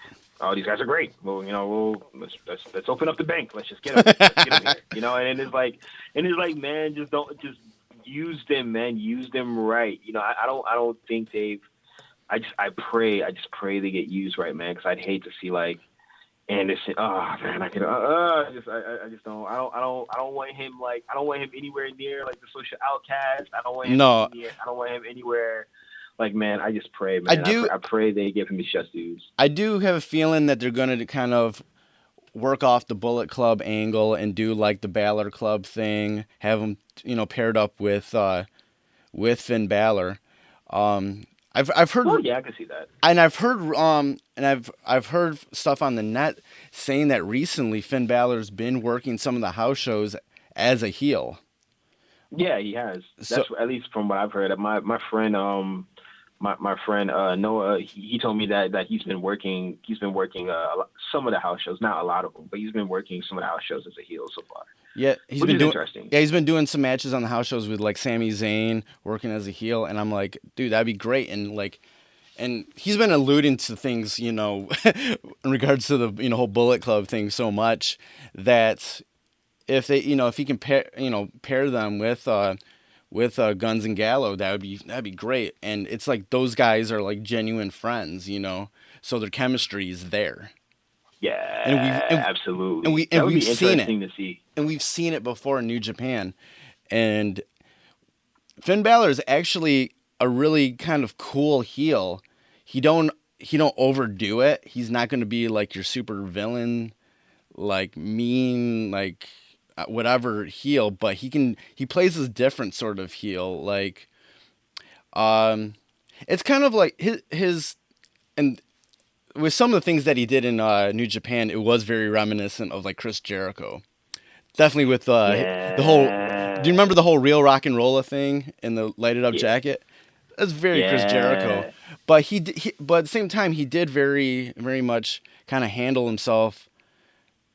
oh, these guys are great. Well, you know, let's open up the bank. Let's just get them. Let's get them here. You know, and it's like, man, just use them, man. Use them right. You know, I don't think they've. I just pray they get used right, man. Because I'd hate to see like Anderson. Oh man, I just don't. I don't want him like. I don't want him anywhere near like the social outcast. I don't want him. No. I don't want him anywhere. Like, man, I just pray, man. I pray they give him his just dues. I do have a feeling that they're going to kind of work off the Bullet Club angle and do like the Balor Club thing, have him, you know, paired up with Finn Balor. I've heard. Oh yeah, I can see that. And I've heard stuff on the net saying that recently Finn Balor's been working some of the house shows as a heel. Yeah, he has. That's at least from what I've heard. My friend my friend Noah, he told me that he's been working some of the house shows, not a lot of them, but he's been working some of the house shows as a heel so far. Yeah, he's been doing some matches on the house shows with like Sami Zayn working as a heel, and I'm like, dude, that'd be great. And he's been alluding to things, you know, in regards to the, you know, whole Bullet Club thing so much that if they, you know, if he can pair them with Guns and Gallo, that'd be great. And it's like those guys are like genuine friends, you know, so their chemistry is there. Yeah, absolutely. And we've seen it. And we've seen it before in New Japan. And Finn Balor is actually a really kind of cool heel. He don't overdo it. He's not going to be like your super villain, like mean, like whatever heel, but he plays this different sort of heel. Like, it's kind of like his and with some of the things that he did in New Japan, it was very reminiscent of like Chris Jericho. Definitely with the whole. Do you remember the whole real rock and roller thing in the lighted up jacket? That's very Chris Jericho. But but at the same time, he did very, very much kind of handle himself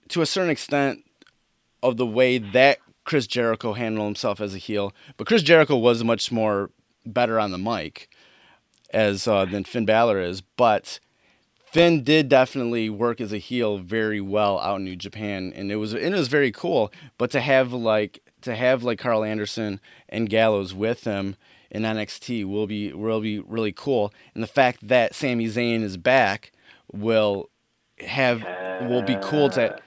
to a certain extent of the way that Chris Jericho handled himself as a heel. But Chris Jericho was much more better on the mic than Finn Balor is. But Finn did definitely work as a heel very well out in New Japan, and it was very cool. But to have like Carl Anderson and Gallows with him in NXT will be really cool. And the fact that Sami Zayn is back will be cool to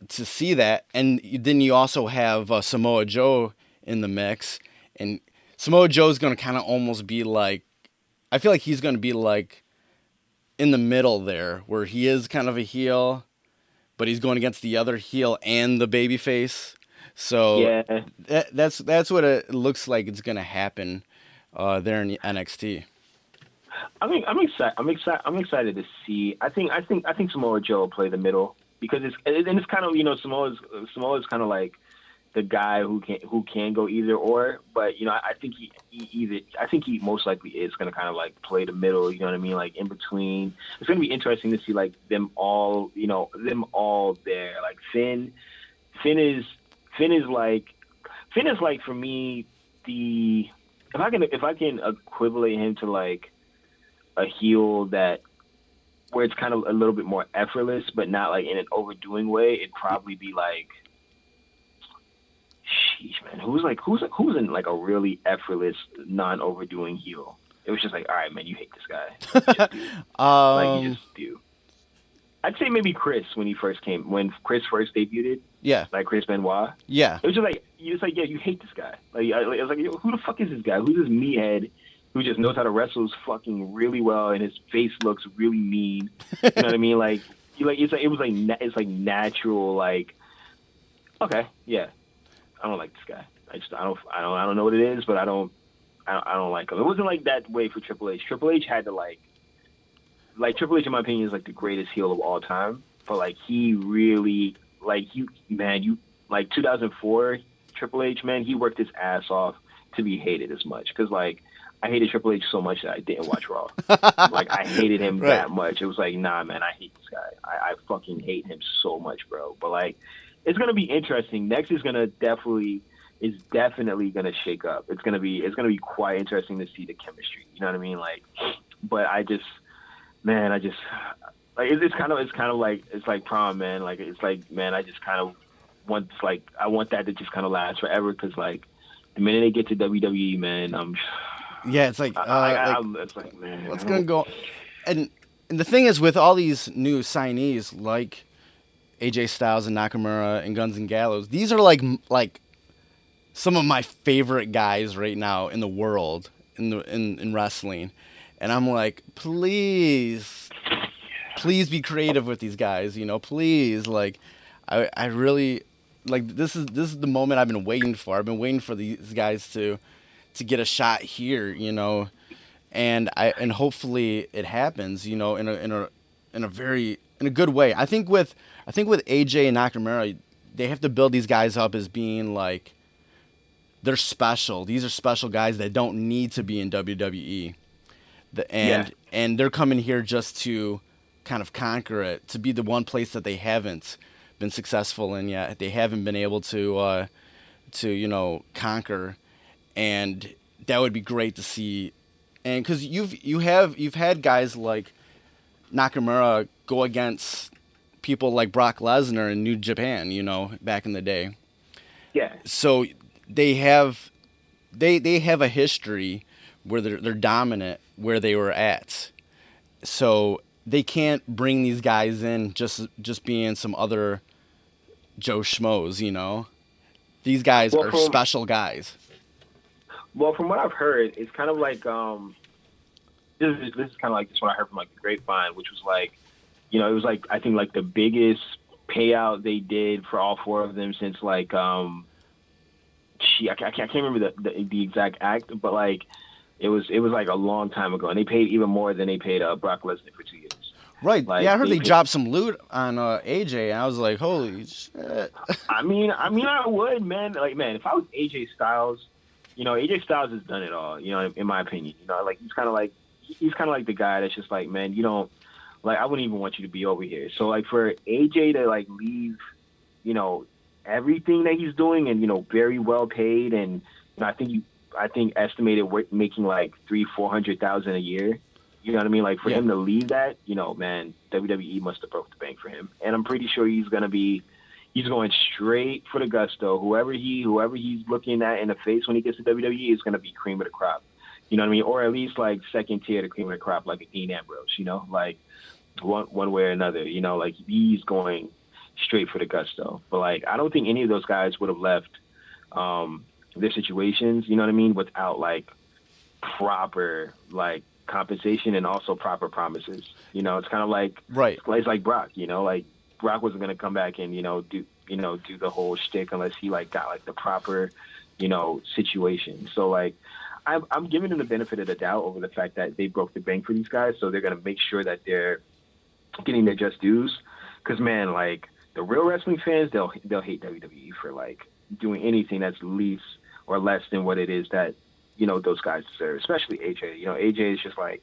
see that. And then you also have Samoa Joe in the mix, and Samoa Joe's going to kind of almost be like, I feel like he's going to be like in the middle there, where he is kind of a heel, but he's going against the other heel and the babyface. So that's what it looks like it's going to happen there in NXT. I'm excited to see. I think Samoa Joe will play the middle, because it's kind of, you know, Samoa's kind of like the guy who can go either or. But, you know, I think he most likely is going to kind of like play the middle. You know what I mean? Like in between. It's going to be interesting to see like them all there. Like Finn is like, for me, if I can equivalent him to like a heel that where it's kind of a little bit more effortless, but not like in an overdoing way, it'd probably be like, sheesh, man, who's in like a really effortless, non-overdoing heel? It was just like, all right, man, you hate this guy. Like you just do. I'd say maybe Chris when Chris first debuted. Yeah. Like Chris Benoit. Yeah. It was just like, yeah, you hate this guy. Like, it was like, yo, who the fuck is this guy? Who's this meathead who just knows how to wrestle fucking really well, and his face looks really mean. You know what I mean? Like it's like natural. Like, okay, yeah, I don't like this guy. I don't know what it is, but I don't like him. It wasn't like that way for Triple H. Triple H had to like Triple H, in my opinion, is like the greatest heel of all time. But like he really like 2004 Triple H, man, he worked his ass off to be hated as much. Because like I hated Triple H so much that I didn't watch Raw. Like I hated him that much. It was like, nah, man, I hate this guy. I fucking hate him so much, bro. But like, it's gonna be interesting. Next is definitely gonna shake up. It's gonna be quite interesting to see the chemistry. You know what I mean? Like, but it's kind of like prom, man. Like it's like, man, I just kind of want I want that to just kind of last forever, because like the minute they get to WWE, man, it's like it's like, man, what's gonna go? And the thing is, with all these new signees like AJ Styles and Nakamura and Guns and Gallows, these are like some of my favorite guys right now in the world in wrestling, and I'm like, please be creative with these guys, you know, please. Like, I really like this is the moment I've been waiting for. I've been waiting for these guys to get a shot here, you know, and hopefully it happens, you know, in a good way. I think with AJ and Nakamura, they have to build these guys up as being like, they're special. These are special guys that don't need to be in WWE. And they're coming here just to kind of conquer it, to be the one place that they haven't been successful in yet. They haven't been able to you know, conquer, and that would be great to see. And because you've had guys like Nakamura go against people like Brock Lesnar in New Japan, you know, back in the day. Yeah. So they have a history where they're dominant where they were at. So they can't bring these guys in just being some other Joe Schmoes, you know. These guys are special guys. Well, from what I've heard, it's kind of like this is kind of like this what I heard from like the grapevine, which was like, you know, it was like, I think like the biggest payout they did for all four of them since like I can't remember the exact act, but like it was like a long time ago, and they paid even more than they paid Brock Lesnar for 2 years. Right. Like, yeah, I heard they dropped some loot on AJ, and I was like, holy shit. I mean, I would, man. Like, man, if I was AJ Styles, you know, AJ Styles has done it all, you know, in my opinion. You know, like he's kind of like the guy that's just like, man, you don't, like, I wouldn't even want you to be over here. So like for AJ to like leave, you know, everything that he's doing, and, you know, very well paid, and, you know, I think estimated making like $300,000-$400,000 a year. You know what I mean? Like for him to leave that, you know, man, WWE must have broke the bank for him. And I'm pretty sure he's going straight for the gusto. Whoever he's looking at in the face when he gets to WWE is going to be cream of the crop. You know what I mean? Or at least like second tier to cream of the crop, like a Dean Ambrose, you know, like one way or another, you know, like he's going straight for the gusto. But like, I don't think any of those guys would have left their situations, you know what I mean, without like proper like compensation and also proper promises. You know, it's kind of like, it's like Brock, you know, like Brock wasn't going to come back and, do the whole shtick unless he like got like the proper, you know, situation. So like, I'm giving them the benefit of the doubt over the fact that they broke the bank for these guys. So they're going to make sure that they're getting their just dues. Cause man, like the real wrestling fans, they'll hate WWE for like doing anything that's least or less than what it is that, you know, those guys deserve, especially AJ. You know, AJ is just like,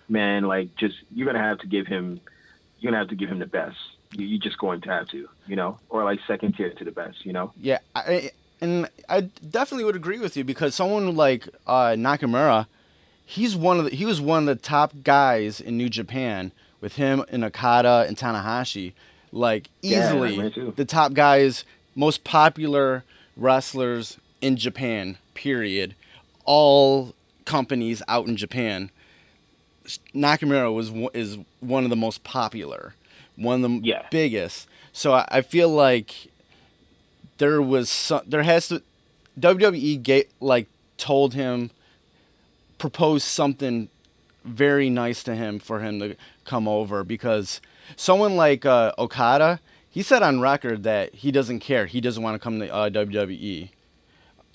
man, like just you're gonna have to give him the best. You're just going to have to, you know, or like second tier to the best, you know. Yeah, and I definitely would agree with you, because someone like Nakamura, he was one of the top guys in New Japan, with him and Okada and Tanahashi, like easily the top guys, most popular wrestlers in Japan. Period. All companies out in Japan, Nakamura is one of the most popular, one of the biggest. So I feel like WWE told him, proposed something very nice to him for him to come over, because someone like Okada, he said on record that he doesn't care. He doesn't want to come to WWE.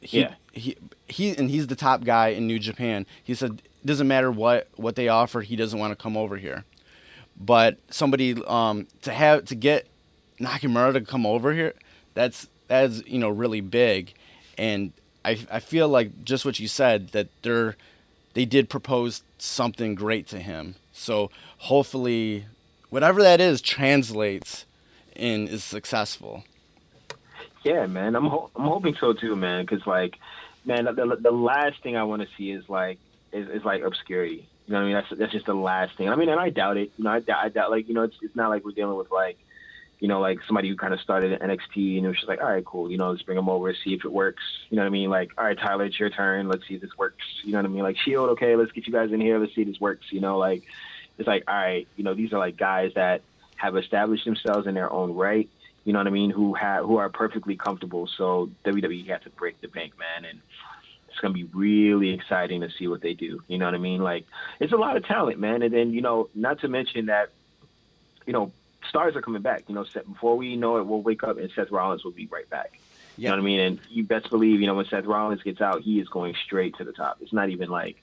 Yeah. And he's the top guy in New Japan. He said it doesn't matter what they offer, he doesn't want to come over here. But somebody to get Nakamura to come over here, that's really big, and I feel like just what you said, that they did propose something great to him. So hopefully, whatever that is translates and is successful. Yeah, man. I'm hoping so too, man. Because like, man, the last thing I want to see is like obscurity. You know what I mean? That's just the last thing. I mean, and I doubt it. You know, I doubt like, it's not like we're dealing with like, like somebody who kind of started at NXT and it was just like, all right, cool. Let's bring them over, see if it works. You know what I mean? Like, all right, Tyler, it's your turn. Let's see if this works. You know what I mean? Like, Shield, okay, let's get you guys in here. Let's see if this works. Like, it's like, all right, these are like guys that have established themselves in their own right. You know what I mean? Who are perfectly comfortable. So WWE has to break the bank, man. And it's going to be really exciting to see what they do. You know what I mean? Like, it's a lot of talent, man. And then, not to mention that, stars are coming back. Before we know it, we'll wake up and Seth Rollins will be right back. You know what I mean? And you best believe, when Seth Rollins gets out, he is going straight to the top. It's not even like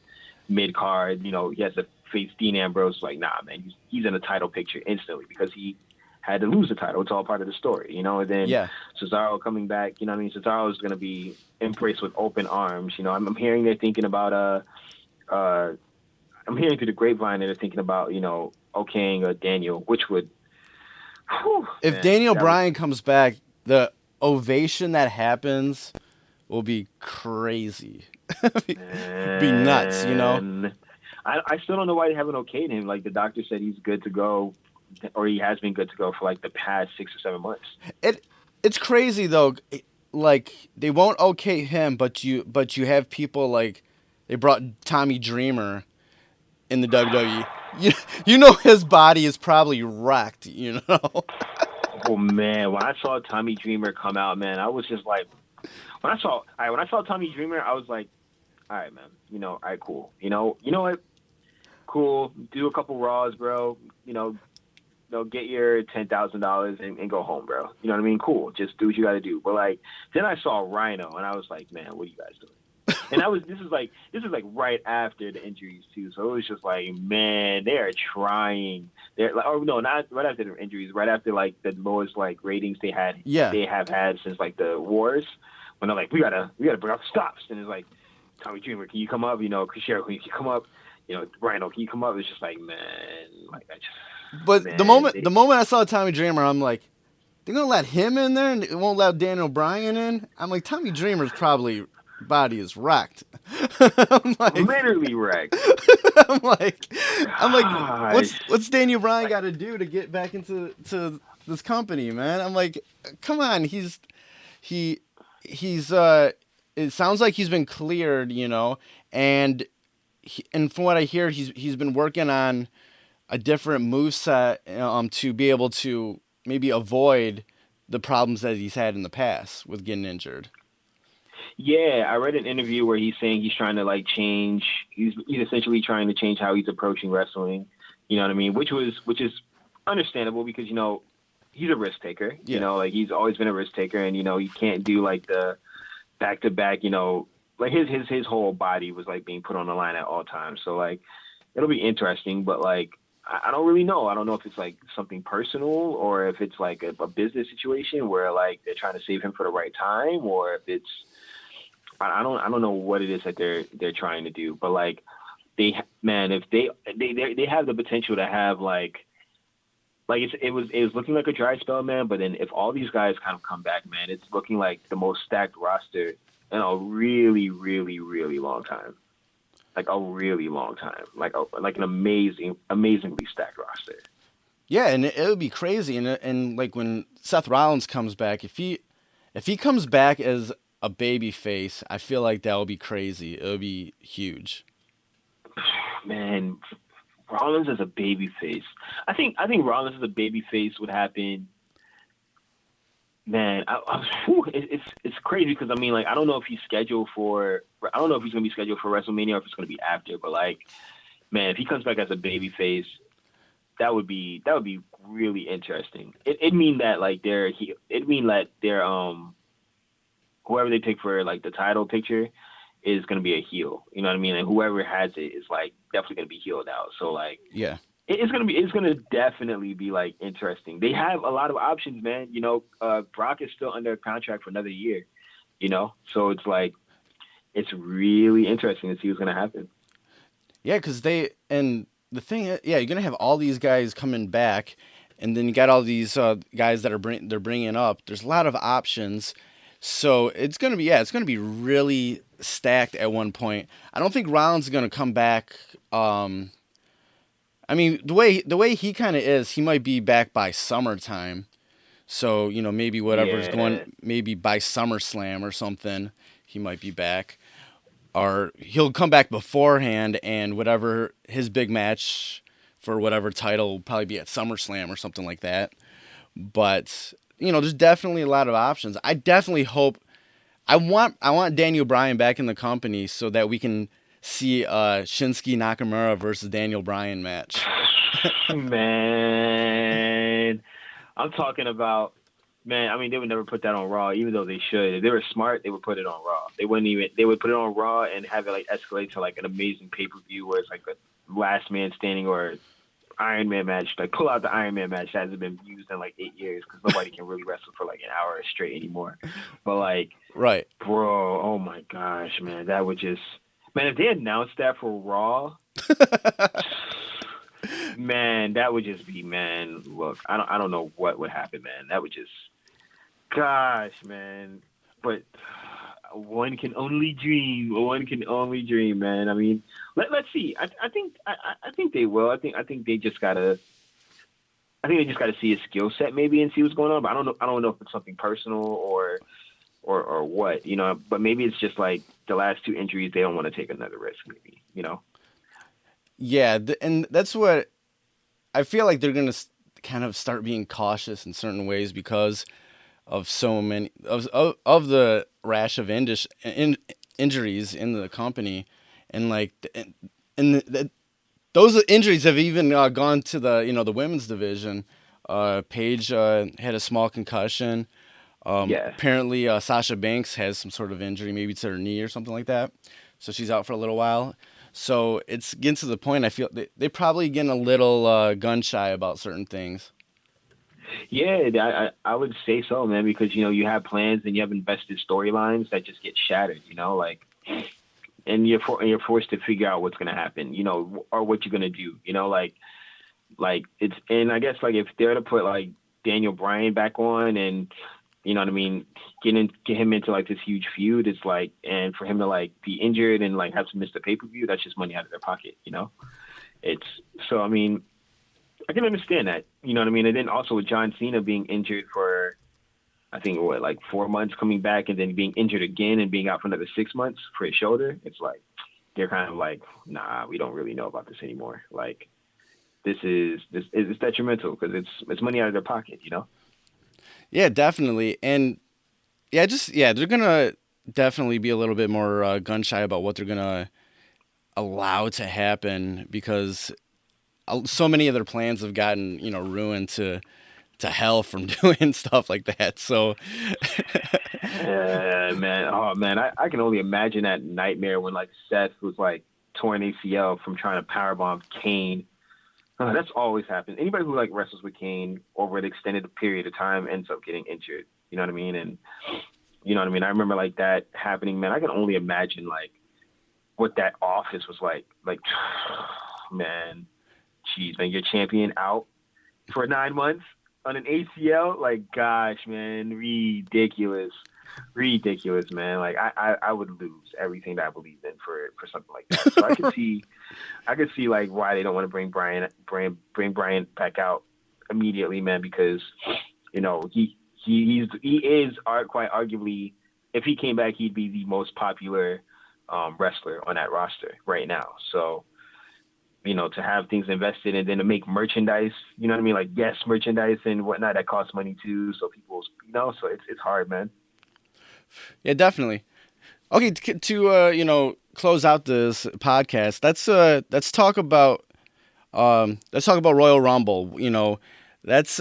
mid-card. He has to face Dean Ambrose. Like, nah, man, he's in the title picture instantly because he had to lose the title. It's all part of the story, And then Cesaro coming back, Cesaro is going to be embraced with open arms. I'm hearing they're thinking about I'm hearing through the grapevine that they're thinking about, okaying a Daniel, which would. If man, Daniel Bryan comes back, the ovation that happens will be crazy. be nuts, I still don't know why they haven't okayed him. Like, the doctor said he's good to go, or he has been good to go for like the past 6 or 7 months. It's crazy though. Like, they won't okay him, but you have people like they brought Tommy Dreamer in the WWE. His body is probably wrecked. Oh man, when I saw Tommy Dreamer come out, man, I was just like, when I saw Tommy Dreamer, I was like, all right, man, all right, cool. You know what? Cool. Do a couple Raws, bro. Get your $10,000 and go home, bro. You know what I mean? Cool. Just do what you got to do. But like, then I saw Rhino, and I was like, man, what are you guys doing? And this is like right after the injuries too. So it was just like, man, they are trying. They're like, oh no, not right after the injuries. Right after like the lowest like ratings they have had since like the wars. When they're like, we gotta bring out the stops, and it's like, Tommy Dreamer, can you come up? Chris Jericho, can you come up? Rhino, can you come up? It's just like, man, like I just. But man, the moment I saw Tommy Dreamer, I'm like, they're gonna let him in there, and it won't let Daniel Bryan in. I'm like, Tommy Dreamer's probably body is wrecked. I'm like, literally wrecked. I'm like, what's Daniel Bryan got to do to get back into this company, man? I'm like, come on, he's it sounds like he's been cleared, and from what I hear, he's been working on a different moveset to be able to maybe avoid the problems that he's had in the past with getting injured. Yeah, I read an interview where he's saying he's trying to like change. He's essentially trying to change how he's approaching wrestling. You know what I mean? Which is understandable because he's a risk taker. Yeah. Like he's always been a risk taker, and he can't do like the back to back. Like his whole body was like being put on the line at all times. So like it'll be interesting, but like I don't really know. I don't know if it's like something personal or if it's like a business situation where like they're trying to save him for the right time, or if it's I don't know what it is that they're trying to do, but like if they have the potential to have like it was looking like a dry spell, man. But then if all these guys kind of come back, man, it's looking like the most stacked roster in a really, really, really long time. Like a really long time, like an amazingly stacked roster. Yeah, and it would be crazy, and like when Seth Rollins comes back, if he comes back as a baby face, I feel like that would be crazy. It would be huge. Man, Rollins as a baby face. I think Rollins as a baby face would happen Man, it's crazy because I mean, like, I don't know if he's gonna be scheduled for WrestleMania or if it's gonna be after. But like, man, if he comes back as a babyface, that would be really interesting. It mean that like they're whoever they pick for like the title picture is gonna be a heel. You know what I mean? And whoever has it is like definitely gonna be healed out. So like, Yeah. it's gonna definitely be like interesting. They have a lot of options, man. You know, Brock is still under contract for another year. You know, so it's like it's really interesting to see what's gonna happen. Yeah, because the thing is, yeah, you're gonna have all these guys coming back, and then you got all these guys that they're bringing up. There's a lot of options, so it's gonna be really stacked at one point. I don't think Rollins is gonna come back. I mean, the way he kind of is, he might be back by summertime. So maybe whatever's Yeah, going, maybe by SummerSlam or something, he might be back, or he'll come back beforehand, and whatever his big match for whatever title will probably be at SummerSlam or something like that. But there's definitely a lot of options. I definitely hope. I want Daniel Bryan back in the company so that we can see Shinsuke Nakamura versus Daniel Bryan match. man. I'm talking about, man. I mean, they would never put that on Raw, even though they should. If they were smart, they would put it on Raw. They wouldn't even. They would put it on Raw and have it like escalate to like an amazing pay-per-view where it's like a last man standing or Iron Man match. Like pull out the Iron Man match that hasn't been used in like 8 years because nobody can really wrestle for like an hour straight anymore. But like, Right. bro, oh my gosh, man, that would just, man, if they announced that for Raw, man, that would just be, man. Look, I don't know what would happen, man. That would just, gosh, man. But one can only dream. One can only dream, man. I mean, let's see. I think they will. I think they just gotta. I think they just gotta see his skill set maybe and see what's going on. But I don't know. I don't know if it's something personal or what. You know. But maybe it's just like the last two injuries. They don't want to take another risk. Maybe. You know. Yeah, and that's what I feel like they're gonna kind of start being cautious in certain ways because of so many of the rash of injuries in the company, and like those injuries have even gone to the women's division. Paige had a small concussion. Yeah. Apparently, Sasha Banks has some sort of injury, maybe to her knee or something like that. So she's out for a little while. So it's getting to the point. I feel they probably getting a little gun shy about certain things. Yeah, I would say so, man, because you have plans and you have invested storylines that just get shattered, like, and you're forced to figure out what's gonna happen, or what you're gonna do, like it's, and I guess like if they're to put like Daniel Bryan back on and you know what I mean, get him into like this huge feud, it's like, and for him to like be injured and like have to miss the pay-per-view, that's just money out of their pocket. It's, so I mean, I can understand that, you know what I mean? And then also with John Cena being injured for, I think, like 4 months, coming back and then being injured again and being out for another 6 months for his shoulder, it's like, they're kind of like, nah, we don't really know about this anymore. Like, this is detrimental because it's money out of their pocket. Yeah, definitely, and they're gonna definitely be a little bit more gun shy about what they're gonna allow to happen because so many of their plans have gotten ruined to hell from doing stuff like that. So Man, oh man, I can only imagine that nightmare when like Seth was like torn ACL from trying to powerbomb Kane. That's always happened. Anybody who like wrestles with Kane over an extended period of time ends up getting injured. You know what I mean? And you know what I mean? I remember like that happening, man. I can only imagine like what that office was like. Like, man, jeez, man, your champion out for 9 months on an ACL. Like, gosh, man, ridiculous, man. Like, I would lose everything that I believed in for something like that. So I could see like why they don't want to bring Brian back out immediately, man, because he is quite arguably, if he came back, he'd be the most popular wrestler on that roster right now. So to have things invested and then to make merchandise, you know what I mean? Like guest merchandise and whatnot that costs money too. So people, so it's hard, man. Yeah, definitely. Okay, to close out this podcast, let's talk about Royal Rumble. That's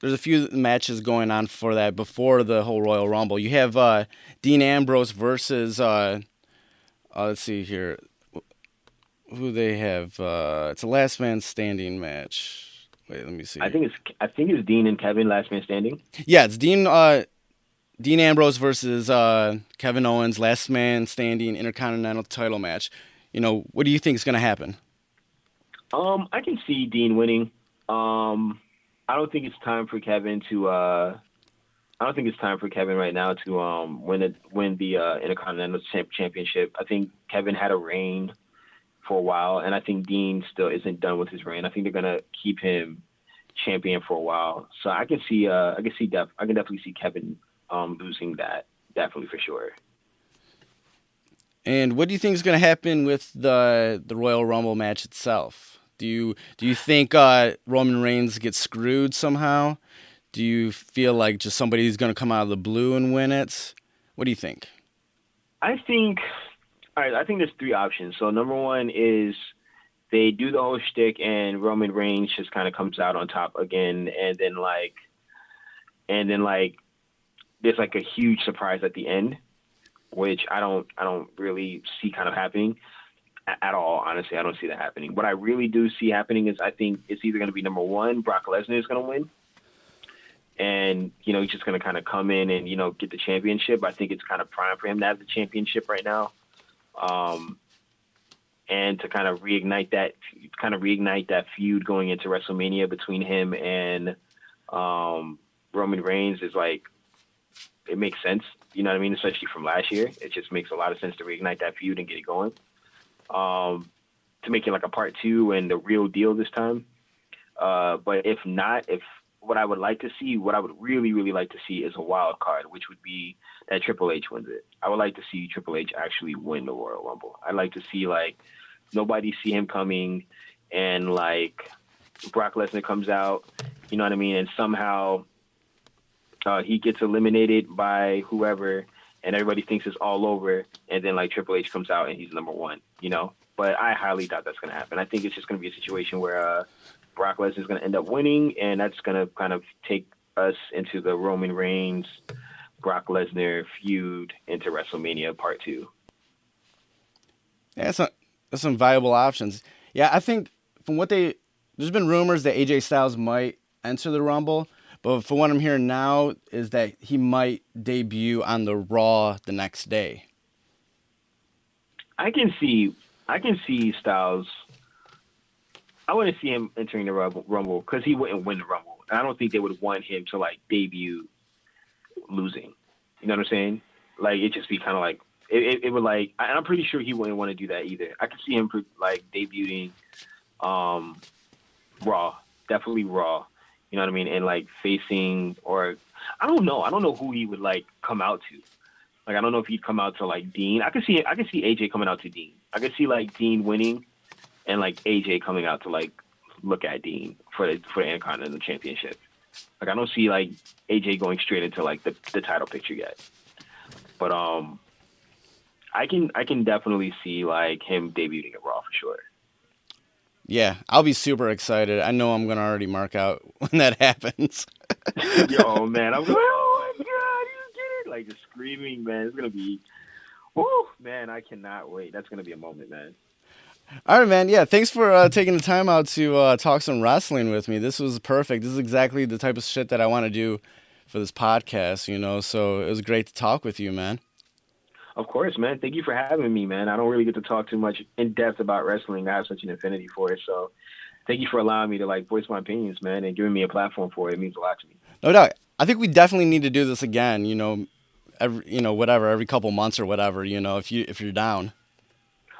there's a few matches going on for that before the whole Royal Rumble. You have Dean Ambrose versus let's see here, who they have. It's a last man standing match. Wait, let me see. I think it's Dean and Kevin, last man standing. Yeah, it's Dean Ambrose versus Kevin Owens, last man standing Intercontinental title match. What do you think is going to happen? I can see Dean winning. I don't think it's time for Kevin to. I don't think it's time for Kevin right now to win the Intercontinental Championship. I think Kevin had a reign for a while, and I think Dean still isn't done with his reign. I think they're gonna keep him champion for a while. So I can definitely see Kevin losing that, definitely for sure. And what do you think is going to happen with the Royal Rumble match itself? Do you think Roman Reigns gets screwed somehow? Do you feel like just somebody's going to come out of the blue and win it? What do you think? I think there's three options. So number one is they do the whole shtick and Roman Reigns just kind of comes out on top again, and then there's like a huge surprise at the end, which I don't really see kind of happening at all. Honestly, I don't see that happening. What I really do see happening is I think it's either going to be number one, Brock Lesnar is going to win, and he's just going to kind of come in and get the championship. I think it's kind of prime for him to have the championship right now, and to kind of reignite that feud going into WrestleMania between him and Roman Reigns is like, it makes sense. You know what I mean? Especially from last year, it just makes a lot of sense to reignite that feud and get it going. To make it like a part two and the real deal this time. But if not, what I would really, really like to see is a wild card, which would be that Triple H wins it. I would like to see Triple H actually win the Royal Rumble. I'd like to see like nobody see him coming, and like Brock Lesnar comes out, you know what I mean, and somehow he gets eliminated by whoever, and everybody thinks it's all over, and then like Triple H comes out and he's number one, But I highly doubt that's going to happen. I think it's just going to be a situation where Brock Lesnar is going to end up winning, and that's going to kind of take us into the Roman Reigns, Brock Lesnar feud into WrestleMania Part 2. Yeah, that's some viable options. Yeah, I think there's been rumors that AJ Styles might enter the Rumble. But from what I'm hearing now is that he might debut on the Raw the next day. I can see Styles. I wouldn't see him entering the Rumble because he wouldn't win the Rumble. And I don't think they would want him to like debut losing. You know what I'm saying? Like it'd just be kind of like it would like. I'm pretty sure he wouldn't want to do that either. I could see him like debuting Raw, definitely Raw. You know what I mean? And like facing, or I don't know who he would like come out to. Like I don't know if he'd come out to like Dean. I could see AJ coming out to Dean. I could see like Dean winning, and like AJ coming out to like look at Dean for the Intercontinental Championship. Like I don't see like AJ going straight into like the title picture yet. But I can definitely see like him debuting at Raw for sure. Yeah, I'll be super excited. I know I'm going to already mark out when that happens. Yo, man, I'm going, oh my God, you get it? Like just screaming, man. It's going to be, whoo, man, I cannot wait. That's going to be a moment, man. All right, man. Yeah, thanks for taking the time out to talk some wrestling with me. This was perfect. This is exactly the type of shit that I want to do for this podcast, so it was great to talk with you, man. Of course, man. Thank you for having me, man. I don't really get to talk too much in depth about wrestling. I have such an affinity for it. So thank you for allowing me to like voice my opinions, man, and giving me a platform for it. It means a lot to me. No doubt. I think we definitely need to do this again, every couple months or whatever, if you're down.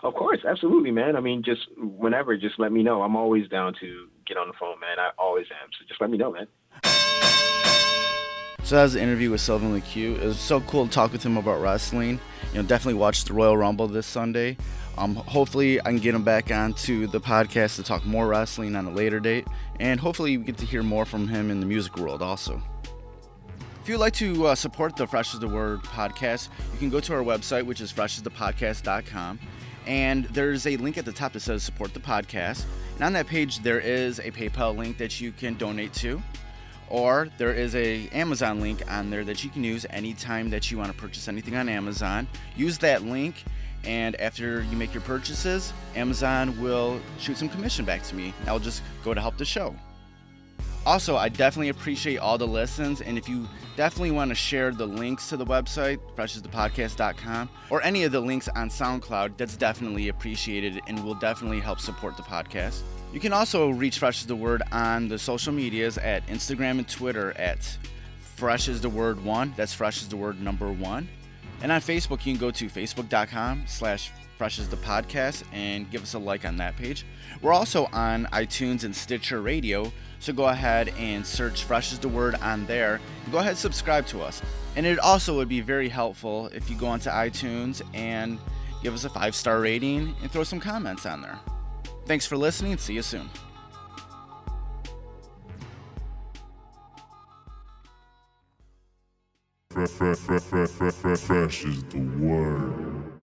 Of course. Absolutely, man. I mean, just whenever, just let me know. I'm always down to get on the phone, man. I always am. So just let me know, man. So that was the interview with Sylvan LaCue. It was so cool to talk with him about wrestling. Definitely watch the Royal Rumble this Sunday. Hopefully I can get him back onto the podcast to talk more wrestling on a later date, and hopefully we get to hear more from him in the music world also. If you'd like to support the Fresh is the Word podcast, you can go to our website, which is freshasthepodcast.com, and there's a link at the top that says support the podcast, and on that page there is a PayPal link that you can donate to, or there is a Amazon link on there that you can use anytime that you want to purchase anything on Amazon. Use that link, and after you make your purchases, Amazon will shoot some commission back to me. That'll just go to help the show. Also, I definitely appreciate all the listens, and if you definitely want to share the links to the website, freshasthepodcast.com, or any of the links on Soundcloud, that's definitely appreciated and will definitely help support the podcast. You can also reach Fresh is the Word on the social medias at Instagram and Twitter at Fresh is the Word 1. That's Fresh is the Word number 1. And on Facebook, you can go to facebook.com/Fresh is the Podcast and give us a like on that page. We're also on iTunes and Stitcher Radio, so go ahead and search Fresh is the Word on there. And go ahead and subscribe to us. And it also would be very helpful if you go onto iTunes and give us a 5-star rating and throw some comments on there. Thanks for listening. See you soon. Fresh is the word.